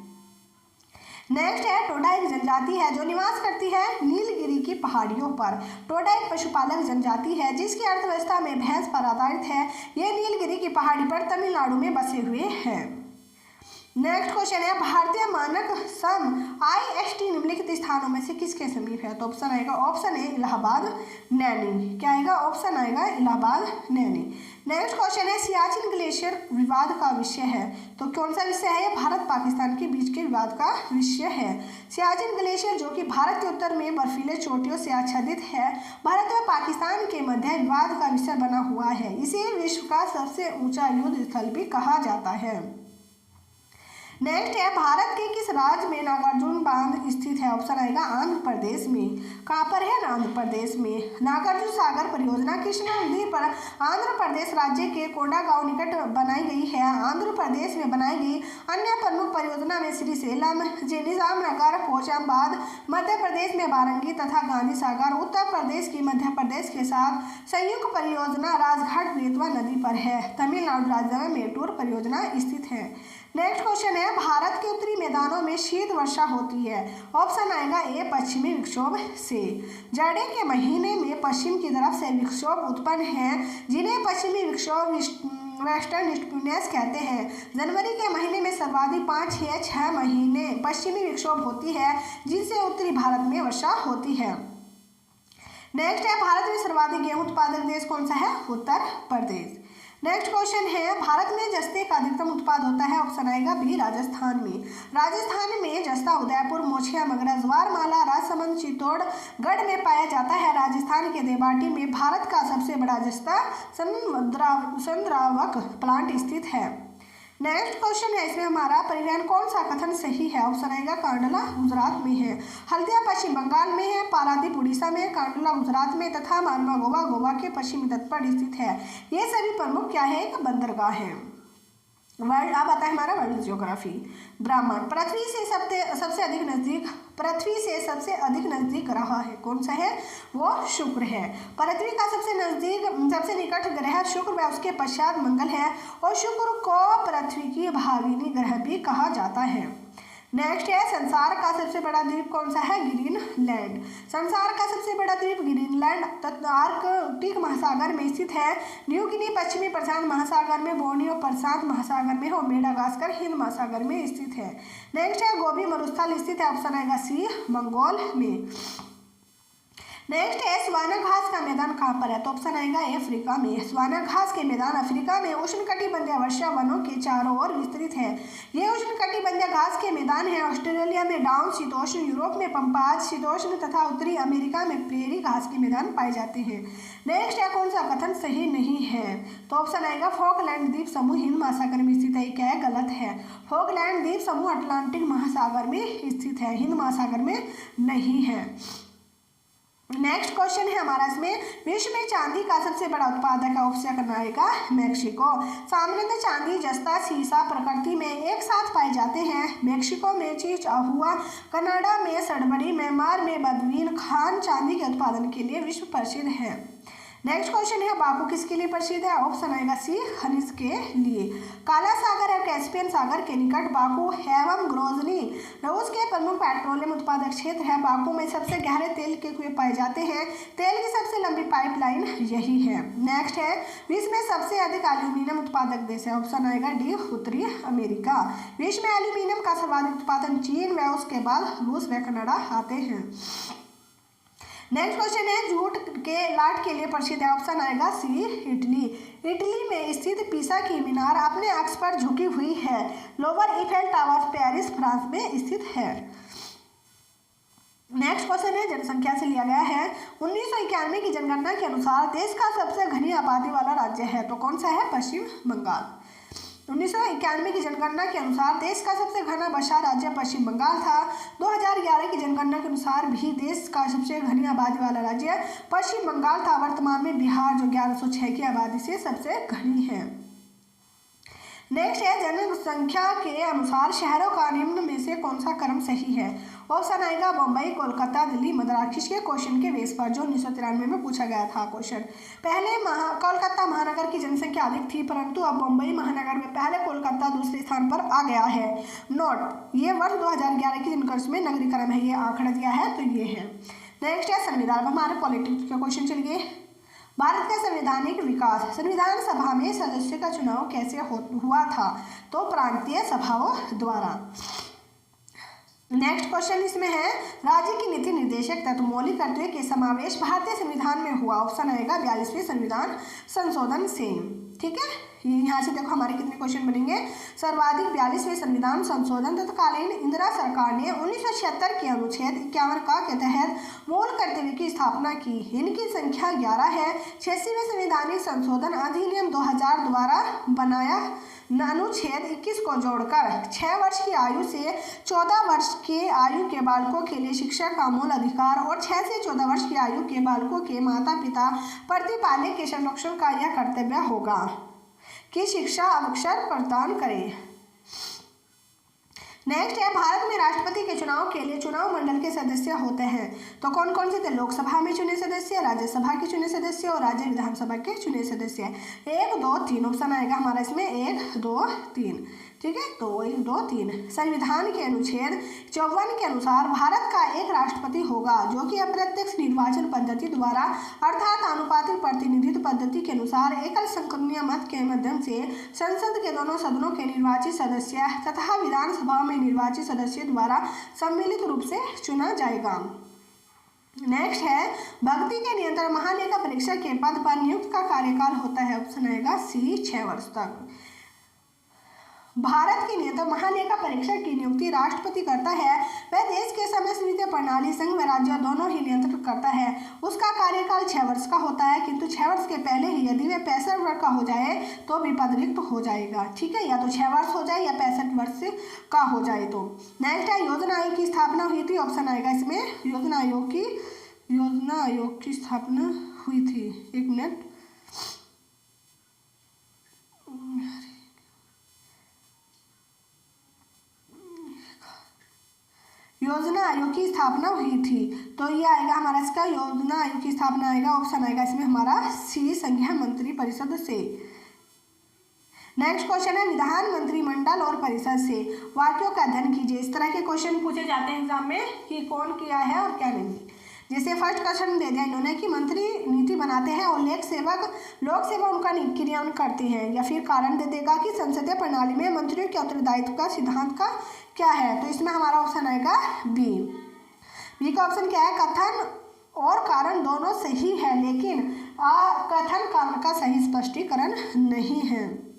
नेक्स्ट है टोडा एक जनजाति है जो निवास करती है नीलगिरी की पहाड़ियों पर। टोडा एक पशुपालक जनजाति है जिसकी अर्थव्यवस्था में भैंस पर आधारित है। ये नीलगिरी की पहाड़ी पर तमिलनाडु में बसे हुए हैं। नेक्स्ट क्वेश्चन है भारतीय मानक सम IST निम्नलिखित स्थानों में से किसके समीप है। तो ऑप्शन आएगा, ऑप्शन ए इलाहाबाद, नैनी। क्या आएगा, ऑप्शन आएगा इलाहाबाद, नैनी। नेक्स्ट क्वेश्चन है सियाचिन ग्लेशियर विवाद का विषय है। तो कौन सा विषय है, ये भारत पाकिस्तान के बीच के विवाद का विषय है। सियाचिन ग्लेशियर जो कि भारत के उत्तर में बर्फीले चोटियों से आच्छादित है, भारत व पाकिस्तान के मध्य विवाद का विषय बना हुआ है। इसे विश्व का सबसे ऊंचा युद्ध स्थल भी कहा जाता है। नेक्स्ट है भारत के किस राज्य में नागार्जुन बांध स्थित है। ऑप्शन आएगा आंध्र प्रदेश में। कहाँ पर है, आंध्र प्रदेश में। नागार्जुन सागर परियोजना कृष्णा नदी पर आंध्र प्रदेश राज्य के कोंडागांव निकट बनाई गई है। आंध्र प्रदेश में बनाई गई अन्य प्रमुख परियोजना में श्रीशैलम, निजामनगर, पोचाम्बाद, मध्य प्रदेश में बारंगी तथा गांधी सागर, उत्तर प्रदेश की मध्य प्रदेश के साथ संयुक्त परियोजना राजघाट बेतवा नदी पर है। तमिलनाडु राज्य में मेटूर परियोजना स्थित है। नेक्स्ट क्वेश्चन है भारत के उत्तरी मैदानों में शीत वर्षा होती है। ऑप्शन आएगा ए पश्चिमी विक्षोभ से। जाड़े के महीने में पश्चिम की तरफ से विक्षोभ उत्पन्न है जिन्हें पश्चिमी विक्षोभ वेस्टर्न डिस्टर्बेंस कहते हैं। जनवरी के महीने में सर्वाधिक 5 या 6 महीने पश्चिमी विक्षोभ होती है जिनसे उत्तरी भारत में वर्षा होती है। नेक्स्ट है भारत में सर्वाधिक गेहूं उत्पादक देश कौन सा है, उत्तर प्रदेश। नेक्स्ट क्वेश्चन है भारत में जस्ते का अधिकतम उत्पाद होता है। ऑप्शन आएगा बी राजस्थान में। राजस्थान में जस्ता उदयपुर, मोछिया, मगरा, ज्वारमाला, राजसमंद, चित्तौड़गढ़ में पाया जाता है। राजस्थान के देवाटी में भारत का सबसे बड़ा जस्ता संद्रावक प्लांट स्थित है। नेक्स्ट क्वेश्चन है इसमें हमारा परिवहन कौन सा कथन सही है। ऑप्शन आएगा कांडला गुजरात में है, हल्दिया पश्चिम बंगाल में है, पारादीप उड़ीसा में, कांडला गुजरात में तथा मालवा गोवा के पश्चिमी तट पर स्थित है। ये सभी प्रमुख क्या है, एक बंदरगाह है। वर्ल्ड अब आता है हमारा वर्ल्ड ज्योग्राफी। ब्राह्मण पृथ्वी से सबसे अधिक नजदीक ग्रह है, कौन सा है, वो शुक्र है। पृथ्वी का सबसे निकट ग्रह शुक्र व उसके पश्चात मंगल है और शुक्र को पृथ्वी की भागिनी ग्रह भी कहा जाता है। नेक्स्ट है संसार का सबसे बड़ा द्वीप कौन सा है, ग्रीनलैंड। संसार का सबसे बड़ा द्वीप ग्रीनलैंड आर्कटिक महासागर में स्थित है। न्यू गिनी पश्चिमी प्रशांत महासागर में, बोर्नियो प्रशांत महासागर में और मेडागास्कर हिंद महासागर में स्थित है। नेक्स्ट है गोबी मरुस्थल स्थित है। ऑप्शन आएगा सी मंगोल में। नेक्स्ट है सवाना घास का मैदान कहाँ पर है। तो ऑप्शन आएगा ए अफ्रीका में। सवाना घास के मैदान अफ्रीका में उष्णकटिबंधीय वर्षा वनों के चारों ओर विस्तृत है। ये उष्णकटिबंधीय घास के मैदान है। ऑस्ट्रेलिया में डाउन शीतोष्ण, यूरोप में पंपाज शीतोष्ण तथा उत्तरी अमेरिका में प्रेरी घास के मैदान पाए जाते हैं। नेक्स्ट है कौन सा कथन सही नहीं है। तो ऑप्शन आएगा फॉकलैंड द्वीप समूह हिंद महासागर में स्थित है। क्या है, गलत है। फॉकलैंड द्वीप समूह अटलांटिक महासागर में स्थित है, हिंद महासागर में नहीं है। नेक्स्ट क्वेश्चन है हमारा इसमें विश्व में चांदी का सबसे बड़ा उत्पादक है। ऑप्शन आएगा मैक्सिको। सामान्यतः चांदी, जस्ता, सीसा प्रकृति में एक साथ पाए जाते हैं। मैक्सिको में चिहुआ, कनाडा में सडबरी, म्यांमार में बदवीन खान चांदी के उत्पादन के लिए विश्व प्रसिद्ध है। नेक्स्ट क्वेश्चन है बाकू किसके लिए प्रसिद्ध है। ऑप्शन आएगा सी खनिज के लिए। काला सागर और कैस्पियन सागर के निकट बाकू एवं ग्रोजनी रूस के प्रमुख पेट्रोलियम उत्पादक क्षेत्र है। बाकू में सबसे गहरे तेल के कुएं पाए जाते हैं। तेल की सबसे लंबी पाइपलाइन यही है। नेक्स्ट है विश्व में सबसे अधिक एल्यूमिनियम उत्पादक देश है। ऑप्शन आएगा डी उत्तरी अमेरिका। विश्व में एल्यूमिनियम का सर्वाधिक उत्पादन चीन व उसके बाद रूस व कनाडा आते हैं। नेक्स्ट क्वेश्चन है आर्ट के लिए प्रसिद्ध है? ऑप्शन आएगा सी इटली। इटली में स्थित पीसा की मीनार अपने अक्ष पर झुकी हुई है। लोअर ईफेल टावर पेरिस फ्रांस में स्थित है। नेक्स्ट क्वेश्चन है जनसंख्या से लिया गया है। 1991 की जनगणना के अनुसार देश का सबसे घनी आबादी वाला राज्य है, तो कौन सा है? पश्चिम बंगाल। 1991 की जनगणना के अनुसार देश का सबसे घना बसा राज्य पश्चिम बंगाल था। 2011 की जनगणना के अनुसार भी देश का सबसे घनी आबादी वाला राज्य पश्चिम बंगाल था। वर्तमान में बिहार जो 1106 की आबादी से सबसे घनी है। नेक्स्ट है जनसंख्या के अनुसार शहरों का निम्न में से कौन सा क्रम सही है? ऑप्शन आएगा बम्बई, कोलकाता, दिल्ली, मद्रास। किसके क्वेश्चन के बेस पर जो 1993 में पूछा गया था क्वेश्चन। पहले कोलकाता महानगर की जनसंख्या अधिक थी, परंतु अब मुंबई महानगर में पहले कोलकाता दूसरे स्थान पर आ गया है। नोट, ये वर्ष 2011 की जनगणना में नगरीकरण है, ये आंकड़ा दिया है तो ये है। नेक्स्ट है संविधान। हमारे पॉलिटिक्स के क्वेश्चन चलिए। भारत का संवैधानिक विकास। संविधान सभा में सदस्य का चुनाव कैसे हुआ था? तो प्रांतीय सभाओं द्वारा। नेक्स्ट क्वेश्चन इसमें है राज्य की नीति निर्देशक तत्व मौलिक कर्तव्य के समावेश भारतीय संविधान में हुआ। ऑप्शन आएगा 42वें संविधान संशोधन से। ठीक है, यहाँ से देखो हमारे कितने क्वेश्चन बनेंगे। सर्वाधिक 42वें संविधान संशोधन। तत्कालीन इंदिरा सरकार ने 1976 के अनुच्छेद 51 का के तहत मूल कर्तव्य की स्थापना की। इनकी संख्या 11 है। 86वें संवैधानिक संशोधन अधिनियम 2000 द्वारा बनाया अनुच्छेद 21 को जोड़कर 6 वर्ष की आयु से 14 वर्ष के आयु के बालकों के लिए शिक्षा का मूल अधिकार और 6 से 14 वर्ष की आयु के बालकों के माता पिता प्रतिपालक के संरक्षण का यह कर्तव्य होगा कि शिक्षा अवसर प्रदान करें। नेक्स्ट है भारत में राष्ट्रपति के चुनाव के लिए चुनाव मंडल के सदस्य होते हैं, तो कौन कौन से थे? लोकसभा में चुने सदस्य, राज्यसभा के चुने सदस्य और राज्य विधानसभा के चुने सदस्य। 1 2 3 ऑप्शन आएगा हमारा इसमें 1 2 3। ठीक है, तो 1 2 3। संविधान के अनुच्छेद 54 के अनुसार भारत का एक राष्ट्रपति होगा जो कि अप्रत्यक्ष निर्वाचन पद्धति द्वारा अर्थात आनुपातिक प्रतिनिधित्व पद्धति के अनुसार एकल संक्रमणीय मत के माध्यम से संसद के दोनों सदनों के निर्वाचित सदस्य तथा विधानसभा में निर्वाचित सदस्य द्वारा सम्मिलित रूप से चुना जाएगा। नेक्स्ट है भर्ती के नियंत्रण महालेखा परीक्षक के पद पर नियुक्त का कार्यकाल होता है। ऑप्शन आएगा सी 6 वर्ष तक। भारत के नियंत्रण महालेखा परीक्षक की नियुक्ति राष्ट्रपति करता है। वह देश के समय समिति प्रणाली संघ व राज्य दोनों ही नियंत्रित करता है। उसका कार्यकाल 6 वर्ष का होता है, किंतु 6 वर्ष के पहले ही यदि वह 65 वर्ष का हो जाए तो भी पद रिक्त हो जाएगा। ठीक है, या तो 6 वर्ष हो जाए या 65 वर्ष का हो जाए तो। नेक्स्ट है योजना आयोग की स्थापना हुई थी। ऑप्शन आएगा इसमें योजना आयोग की स्थापना हुई थी। 1 मिनट, योजना आयोग की स्थापना हुई थी, तो ये आएगा हमारा इसका योजना आयोग की स्थापना आएगा। ऑप्शन आएगा इसमें हमारा सी संघीय मंत्री परिषद से। नेक्स्ट क्वेश्चन है विधान मंत्रिमंडल और परिषद से वाक्यों का अध्ययन कीजिए। इस तरह के क्वेश्चन पूछे जाते हैं एग्जाम में कि कौन किया है और क्या नहीं। जैसे फर्स्ट क्वेश्चन दे दिया इन्होंने कि मंत्री नीति बनाते हैं और लोक सेवा उनका क्रियान्वयन करते हैं, या फिर कारण दे देगा कि संसदीय प्रणाली में मंत्रियों के उत्तरदायित्व का सिद्धांत का क्या है, तो इसमें हमारा ऑप्शन आएगा बी का ऑप्शन क्या है? कथन और कारण दोनों सही है, लेकिन कथन कारण का सही स्पष्टीकरण नहीं है।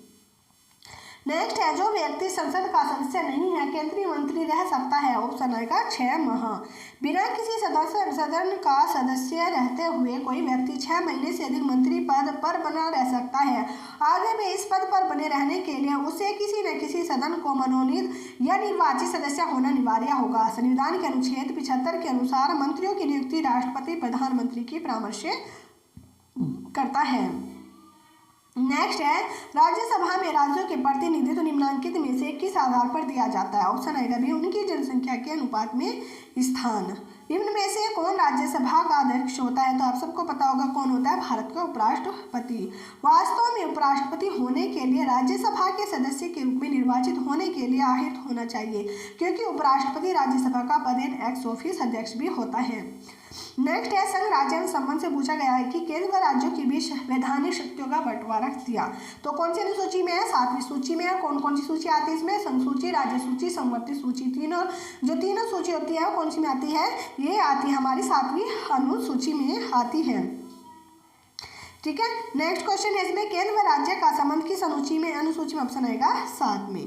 नेक्स्ट है जो व्यक्ति संसद का सदस्य नहीं है केंद्रीय मंत्री रह सकता है। ऑप्शन आएगा 6 माह। बिना किसी सदन का सदस्य रहते हुए कोई व्यक्ति 6 महीने से अधिक मंत्री पद पर बना रह सकता है। आगे भी इस पद पर बने रहने के लिए उसे किसी न किसी सदन को मनोनीत या निर्वाचित सदस्य होना अनिवार्य होगा। संविधान के अनुच्छेद 75 के अनुसार मंत्रियों की नियुक्ति राष्ट्रपति प्रधानमंत्री की परामर्श से करता है। नेक्स्ट है राज्यसभा में राज्यों के प्रतिनिधित्व निम्नलिखित में से किस आधार पर दिया जाता है। ऑप्शन आएगा भी उनकी जनसंख्या के अनुपात में स्थान। निम्न में से कौन राज्यसभा का अध्यक्ष होता है, तो आप सबको पता होगा कौन होता है, भारत का उपराष्ट्रपति। वास्तव में उपराष्ट्रपति होने के लिए राज्यसभा के सदस्य के रूप में निर्वाचित होने के लिए आहित होना चाहिए, क्योंकि उपराष्ट्रपति राज्यसभा का पद एक्स ऑफिस अध्यक्ष भी होता है। नेक्स्ट है संघ राज्य संबंध से पूछा गया है कि केंद्र व राज्यों के बीच वैधानिक शक्तियों का बंटवारा किया, तो कौन सी सूची में है? 7वीं सूची में है। कौन कौन सी सूची आती है इसमें? संघ सूची, राज्य सूची, समवर्ती सूची। तीनों जो तीनों सूची होती है वो कौन सी में आती है? ये आती है हमारी 7वीं अनुसूची में आती है। ठीक है। नेक्स्ट क्वेश्चन है इसमें केंद्र व राज्य का संबंध किस अनुसूची में ऑप्शन आएगा 7 में।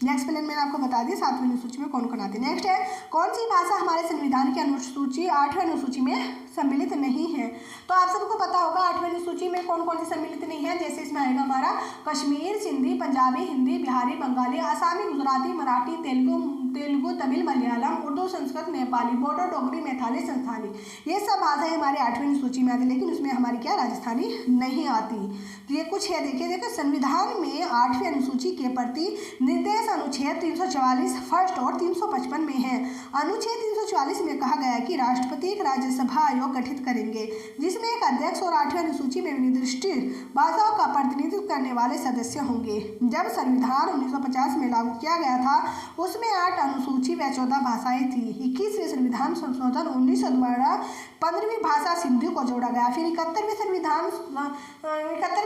नेक्स्ट प्लेन मैंने आपको बता दिया 7वीं अनुसूची में कौन कौन आते हैं। नेक्स्ट है कौन सी भाषा हमारे संविधान की अनुसूची 8वीं अनुसूची में सम्मिलित नहीं है। तो आप सबको पता होगा 8वीं अनुसूची में कौन कौन सी सम्मिलित नहीं है। जैसे इसमें आएगा हमारा कश्मीर, सिंधी, पंजाबी, हिंदी, बिहारी, बंगाली, आसामी, गुजराती, मराठी, तेलुगु, तमिल, मलयालम, उर्दू, संस्कृत, नेपाली, बोडो, डोगरी, मैथाली, संस्थानी, ये सब भाषाएं हमारे 8वीं अनुसूची में आती, लेकिन उसमें हमारी क्या राजस्थानी नहीं आती। तो ये कुछ है, देखिए संविधान में 8वीं अनुसूची के प्रति निर्देश अनुच्छेद 344 फर्स्ट और 355 में है। अनुच्छेद 344 में कहा गया कि राष्ट्रपति एक राज्यसभा आयोग गठित करेंगे जिसमें एक अध्यक्ष और 8वीं अनुसूची में निर्दिष्ट भाषाओं का प्रतिनिधित्व करने वाले सदस्य होंगे। जब संविधान 1950 में लागू किया गया था उसमें 8 अनुसूची व 14 भाषाएं थी। 21वें संविधान संशोधन 1900 द्वारा 15वीं भाषा सिंधी को जोड़ा गया। फिर 71वें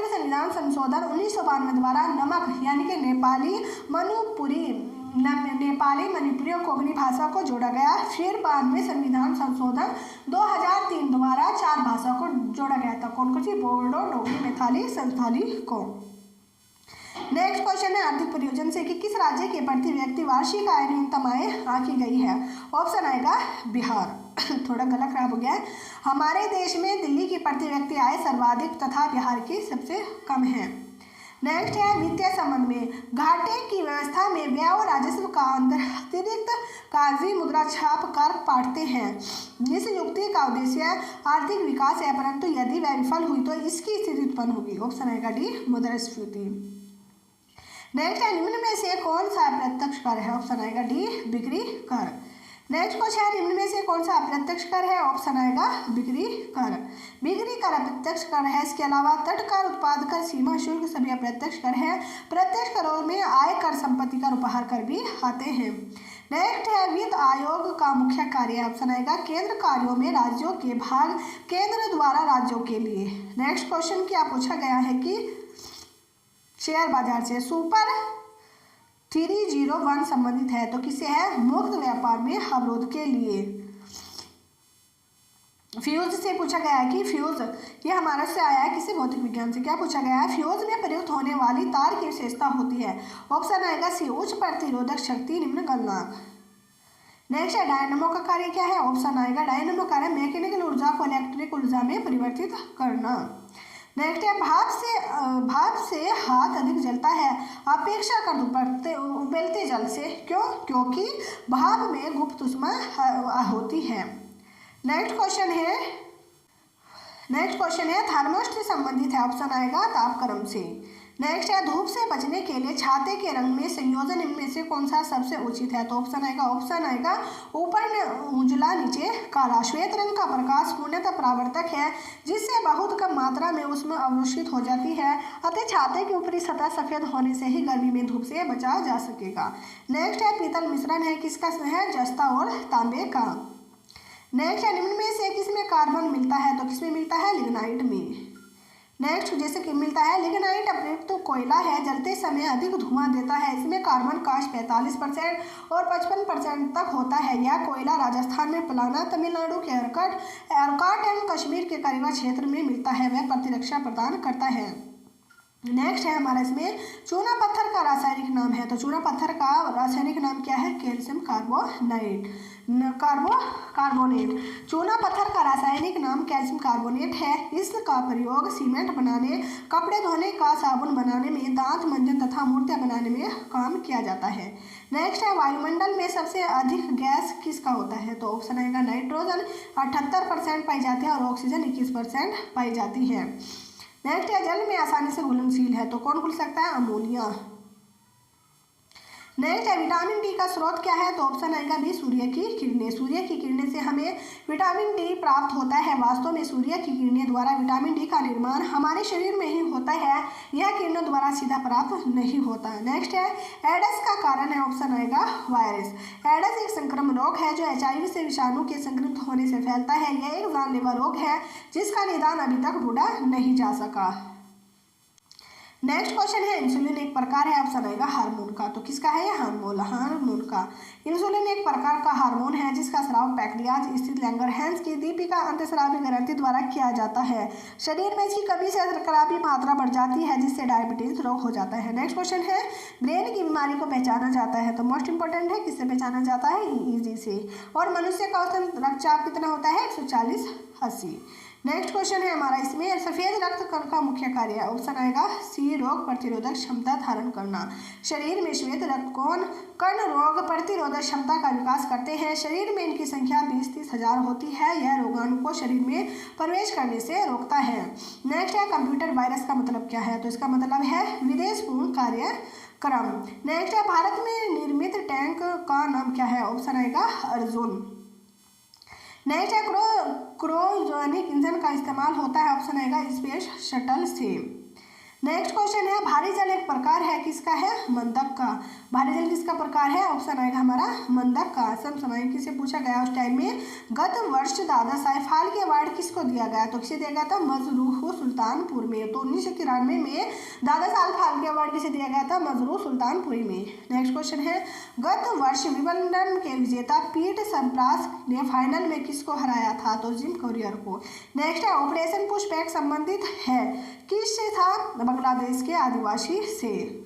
संविधान संशोधन 1992 द्वारा नमक यानी कि नेपाली मणिपुरी और कोंकणी भाषा को जोड़ा गया। फिर 92वें संविधान संशोधन 2003 द्वारा 4 भाषा को जोड़ा गया था। कौन कौन सी? बोडो, डोगरी, मैथाली, संस्थाली को। नेक्स्ट क्वेश्चन है आर्थिक प्रयोजन से कि किस राज्य के प्रति व्यक्ति वार्षिक आय न्यूनतम आय आंकी गई है। ऑप्शन आएगा बिहार। थोड़ा गला खराब हो गया है। हमारे देश में दिल्ली की प्रति व्यक्ति आय सर्वाधिक तथा बिहार की सबसे कम है। नेक्स्ट है वित्तीय संबंध में घाटे की व्यवस्था में व्यय और राजस्व का अंतर अतिरिक्त कागजी मुद्रा छाप कर पाटते हैं। जिस युक्ति का उद्देश्य आर्थिक विकास है, परंतु यदि वह विफल हुई तो इसकी स्थिति उत्पन्न होगी। ऑप्शन आएगा डी मुद्रास्फीति। नेक्स्ट है निम्न में से कौन सा अप्रत्यक्ष कर है। ऑप्शन आएगा डी बिक्री कर। नेक्स्ट क्वेश्चन है निम्न में से कौन सा अप्रत्यक्ष कर है। ऑप्शन आएगा बिक्री कर। बिक्री कर अप्रत्यक्ष कर है। इसके अलावा तट कर, उत्पाद कर, सीमा शुल्क सभी अप्रत्यक्ष कर है। प्रत्यक्ष करों में आय कर, संपत्ति कर, उपहार कर भी आते हैं। नेक्स्ट है वित्त आयोग का मुख्य कार्य। ऑप्शन आएगा केंद्र कार्यों में राज्यों के भाग केंद्र द्वारा राज्यों के लिए। नेक्स्ट क्वेश्चन क्या पूछा गया है कि शेयर बाजार से सुपर 301 संबंधित है तो किसे है? मुक्त व्यापार में अवरोध के लिए। फ्यूज से पूछा गया है कि फ्यूज ये हमारे से आया है किसी भौतिक विज्ञान से। क्या पूछा गया है? फ्यूज में प्रयुक्त होने वाली तार की विशेषता होती है। ऑप्शन आएगा सी उच्च प्रतिरोधक शक्ति, निम्न गलनांक। नेक्स्ट है डायनामो का कार्य क्या है। ऑप्शन आएगा डायनामो कार्य मैकेनिकल ऊर्जा को इलेक्ट्रिक ऊर्जा में परिवर्तित करना। नेक्स्ट है भाप से हाथ अधिक जलता है अपेक्षाकृत उबलते जल से। क्यों? क्योंकि भाप में गुप्त ऊष्मा होती है। नेक्स्ट क्वेश्चन है थर्मोस्ट से संबंधित है। ऑप्शन आएगा तापक्रम से। नेक्स्ट है धूप से बचने के लिए छाते के रंग में संयोजन इनमें से कौन सा सबसे उचित है। तो ऑप्शन आएगा ऊपर उजला नीचे काला। श्वेत रंग का प्रकाश पूर्णतः परावर्तक है जिससे बहुत कम मात्रा में उसमें अवशोषित हो जाती है, अतः छाते की ऊपरी सतह सफेद होने से ही गर्मी में धूप से बचा जा सकेगा। नेक्स्ट है पीतल मिश्रण है किसका है? जस्ता और तांबे का। नेक्स्ट है निम्न में से किसमें कार्बन मिलता है। तो किसमें मिलता है? लिग्नाइट में। नेक्स्ट जैसे कि मिलता है लिग्नाइट अप्रयुक्त तो कोयला है, जलते समय अधिक धुआं देता है। इसमें कार्बन कास्ट 45% और 55% तक होता है। यह कोयला राजस्थान में पलाना, तमिलनाडु के अर्काट एवं कश्मीर के करीबा क्षेत्र में मिलता है। वह प्रतिरक्षा प्रदान करता है। नेक्स्ट है हमारा इसमें चूना पत्थर का रासायनिक नाम है। तो चूना पत्थर का रासायनिक नाम क्या है? Calcium carbonate. चूना पत्थर का रासायनिक नाम कैल्शियम कार्बोनेट है। इसका प्रयोग सीमेंट बनाने, कपड़े धोने का साबुन बनाने में, दांत मंजन तथा मूर्तियां बनाने में काम किया जाता है। नेक्स्ट है वायुमंडल में सबसे अधिक गैस किसका होता है। तो ऑप्शन आएगा नाइट्रोजन 78% पाई जाती है और ऑक्सीजन 21% पाई जाती है। नेक्स्ट है जल में आसानी से घुलनशील है। तो कौन घुल सकता है? अमोनिया। नेक्स्ट है विटामिन डी का स्रोत क्या है। तो ऑप्शन आएगा भी सूर्य की किरणें। सूर्य की किरणें से हमें विटामिन डी प्राप्त होता है। वास्तव में सूर्य की किरणें द्वारा विटामिन डी का निर्माण हमारे शरीर में ही होता है, यह किरणों द्वारा सीधा प्राप्त नहीं होता। नेक्स्ट है एड्स का कारण है। ऑप्शन आएगा वायरस। एड्स एक संक्रमण रोग है जो HIV से विषाणु के संक्रमित होने से फैलता है। यह एक जानलेवा रोग है जिसका निदान अभी तक ढूंढा नहीं जा सका। नेक्स्ट क्वेश्चन है इंसुलिन एक प्रकार है, ऑप्शन आएगा हार्मोन का। तो किसका है ये? हार्मोन का। इंसुलिन एक प्रकार का हार्मोन है जिसका स्राव पैंक्रियाज स्थित लैंगरहैंस की दीपिका अंतःस्रावी ग्रंथि द्वारा किया जाता है। शरीर में इसकी कमी से शर्करा की मात्रा बढ़ जाती है जिससे डायबिटीज रोग हो जाता है। नेक्स्ट क्वेश्चन है ब्रेन की बीमारी को पहचाना जाता है। तो मोस्ट इंपॉर्टेंट है, किससे पहचाना जाता है? ईईजी से। और मनुष्य का औसत रक्तचाप कितना होता है? 140/80। नेक्स्ट क्वेश्चन है हमारा इसमें सफेद रक्त कण का मुख्य कार्य है, ऑप्शन आएगा सी रोग प्रतिरोधक क्षमता धारण करना। शरीर में श्वेत रक्त कण रोग प्रतिरोधक क्षमता का विकास करते हैं। शरीर में इनकी संख्या 20-30 हजार होती है। यह रोगाणु को शरीर में प्रवेश करने से रोकता है। नेक्स्ट है कंप्यूटर वायरस का मतलब क्या है? तो इसका मतलब है विदेशपूर्ण कार्यक्रम। नेक्स्ट है भारत में निर्मित टैंक का नाम क्या है? ऑप्शन आएगा अर्जुन। नेक्स्ट है क्रायोजेनिक इंजन का इस्तेमाल होता है, ऑप्शन आएगा स्पेस शटल से। नेक्स्ट क्वेश्चन है भारी जल एक प्रकार है, किसका है? मंदक का। भारी जल किसका प्रकार है? ऑप्शन आएगा हमारा मंदक का। समसामयिकी से पूछा गया उस टाइम में गत वर्ष दादा साहेब फाल्के अवार्ड किसको दिया गया? तो किसे दिया गया था? मजरूह सुल्तानपुर में। तो 1993 में दादा साहेब फाल्के अवार्ड किसे दिया गया था? मजरूह सुल्तानपुरी में। नेक्स्ट क्वेश्चन है गत वर्ष विंबलडन के विजेता पीट सैम्प्रास ने फाइनल में किसको हराया था? तो जिम कोरियर को। नेक्स्ट है ऑपरेशन पुशबैक संबंधित है किससे था? बांग्लादेश के आदिवासी से।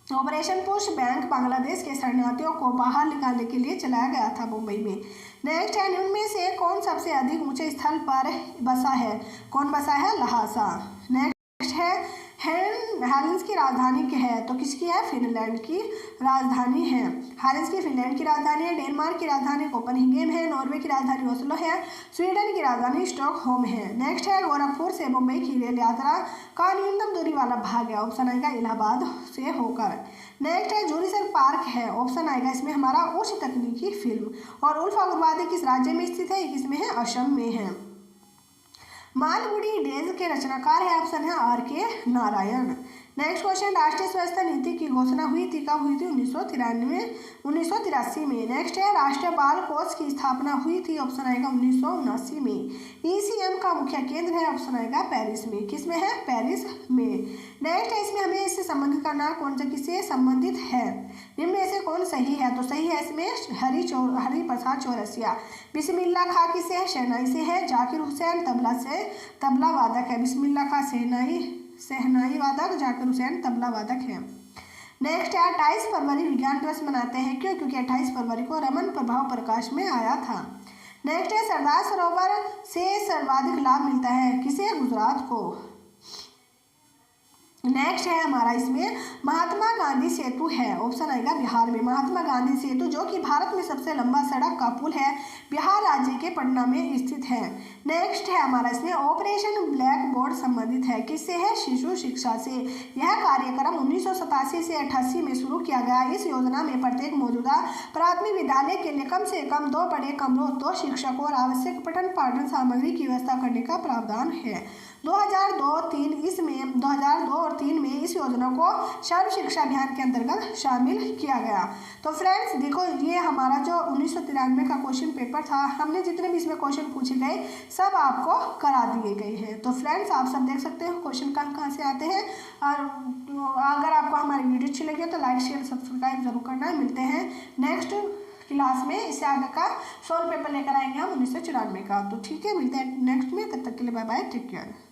ऑपरेशन पुश बैंक बांग्लादेश के शरणार्थियों को बाहर निकालने के लिए चलाया गया था मुंबई में। नेक्स्ट है उनमें से कौन सबसे अधिक ऊंचे स्थल पर बसा है? कौन बसा है? लहासा। नेक्स्ट है हेलेंस की राजधानी क्या है? तो किसकी है? फिनलैंड की राजधानी है। हेलेंस की फिनलैंड की राजधानी है। डेनमार्क की राजधानी कोपेनहेगन है। नॉर्वे की राजधानी ओस्लो है। स्वीडन की राजधानी स्टॉकहोम है। नेक्स्ट है गोरखपुर से मुंबई की रेल यात्रा का न्यूनतम दूरी वाला भाग है, ऑप्शन आएगा इलाहाबाद से होकर। नेक्स्ट है जूरासिक पार्क है, ऑप्शन आएगा इसमें हमारा उच्च तकनीकी फिल्म। और उल्फा उग्रवादी किस राज्य में स्थित है? किसमें है? असम में है। मालगुडी डेज के रचनाकार है, ऑप्शन है आर के नारायण। नेक्स्ट क्वेश्चन राष्ट्रीय स्वच्छता नीति की घोषणा हुई थी, कब हुई थी? 1983 में। नेक्स्ट है राष्ट्रीय बाल कोष की स्थापना हुई थी, ऑप्शन आएगा 1979 में। ईसीएम का मुख्य केंद्र है, ऑप्शन आएगा पेरिस में। किस में है? पेरिस में। नेक्स्ट है इसमें हमें इससे संबंधित करना कौन सा किससे संबंधित है? निम्न में से कौन सही है? तो सही है इसमें हरि प्रसाद चौरसिया। बिस्मिल्लाह खां किससे है? शहनाई से है। जाकिर हुसैन तबला वादक है। बिस्मिल्लाह खां शहनाई वादक, जाकिर हुसैन तबला वादक है। नेक्स्ट है 28 फरवरी विज्ञान दिवस मनाते हैं क्यों? क्योंकि 28 फरवरी को रमन प्रभाव प्रकाश में आया था। नेक्स्ट है सरदार सरोवर से सर्वाधिक लाभ मिलता है किसे? गुजरात को। नेक्स्ट है हमारा इसमें महात्मा गांधी सेतु है, ऑप्शन आएगा बिहार में। महात्मा गांधी सेतु जो कि भारत में सबसे लंबा सड़क का पुल है, बिहार राज्य के पटना में स्थित है। नेक्स्ट है हमारा इसमें ऑपरेशन ब्लैक बोर्ड संबंधित है, किससे है? शिशु शिक्षा से। यह कार्यक्रम 1987 से 88 में शुरू किया गया। इस योजना में प्रत्येक मौजूदा प्राथमिक विद्यालय के लिए कम से कम 2 बड़े कमरों, 2 शिक्षकों और आवश्यक पठन पाठन सामग्री की व्यवस्था करने का प्रावधान है। 2002 और 2003 में इस योजना को सर्व शिक्षा अभियान के अंतर्गत शामिल किया गया। तो फ्रेंड्स देखो, ये हमारा जो 1993 का क्वेश्चन पेपर था, हमने जितने भी इसमें क्वेश्चन पूछे गए सब आपको करा दिए गए हैं। तो फ्रेंड्स आप सब देख सकते हो क्वेश्चन कहाँ से आते हैं। और अगर आपको हमारी वीडियो अच्छी लगी हो तो लाइक शेयर सब्सक्राइब जरूर करना है। मिलते हैं नेक्स्ट क्लास में, इससे आगे का सोल्व पेपर लेकर आएंगे हम 1994 का। तो ठीक है, मिलते हैं नेक्स्ट में, तब तक के लिए बाय बाय, टेक केयर।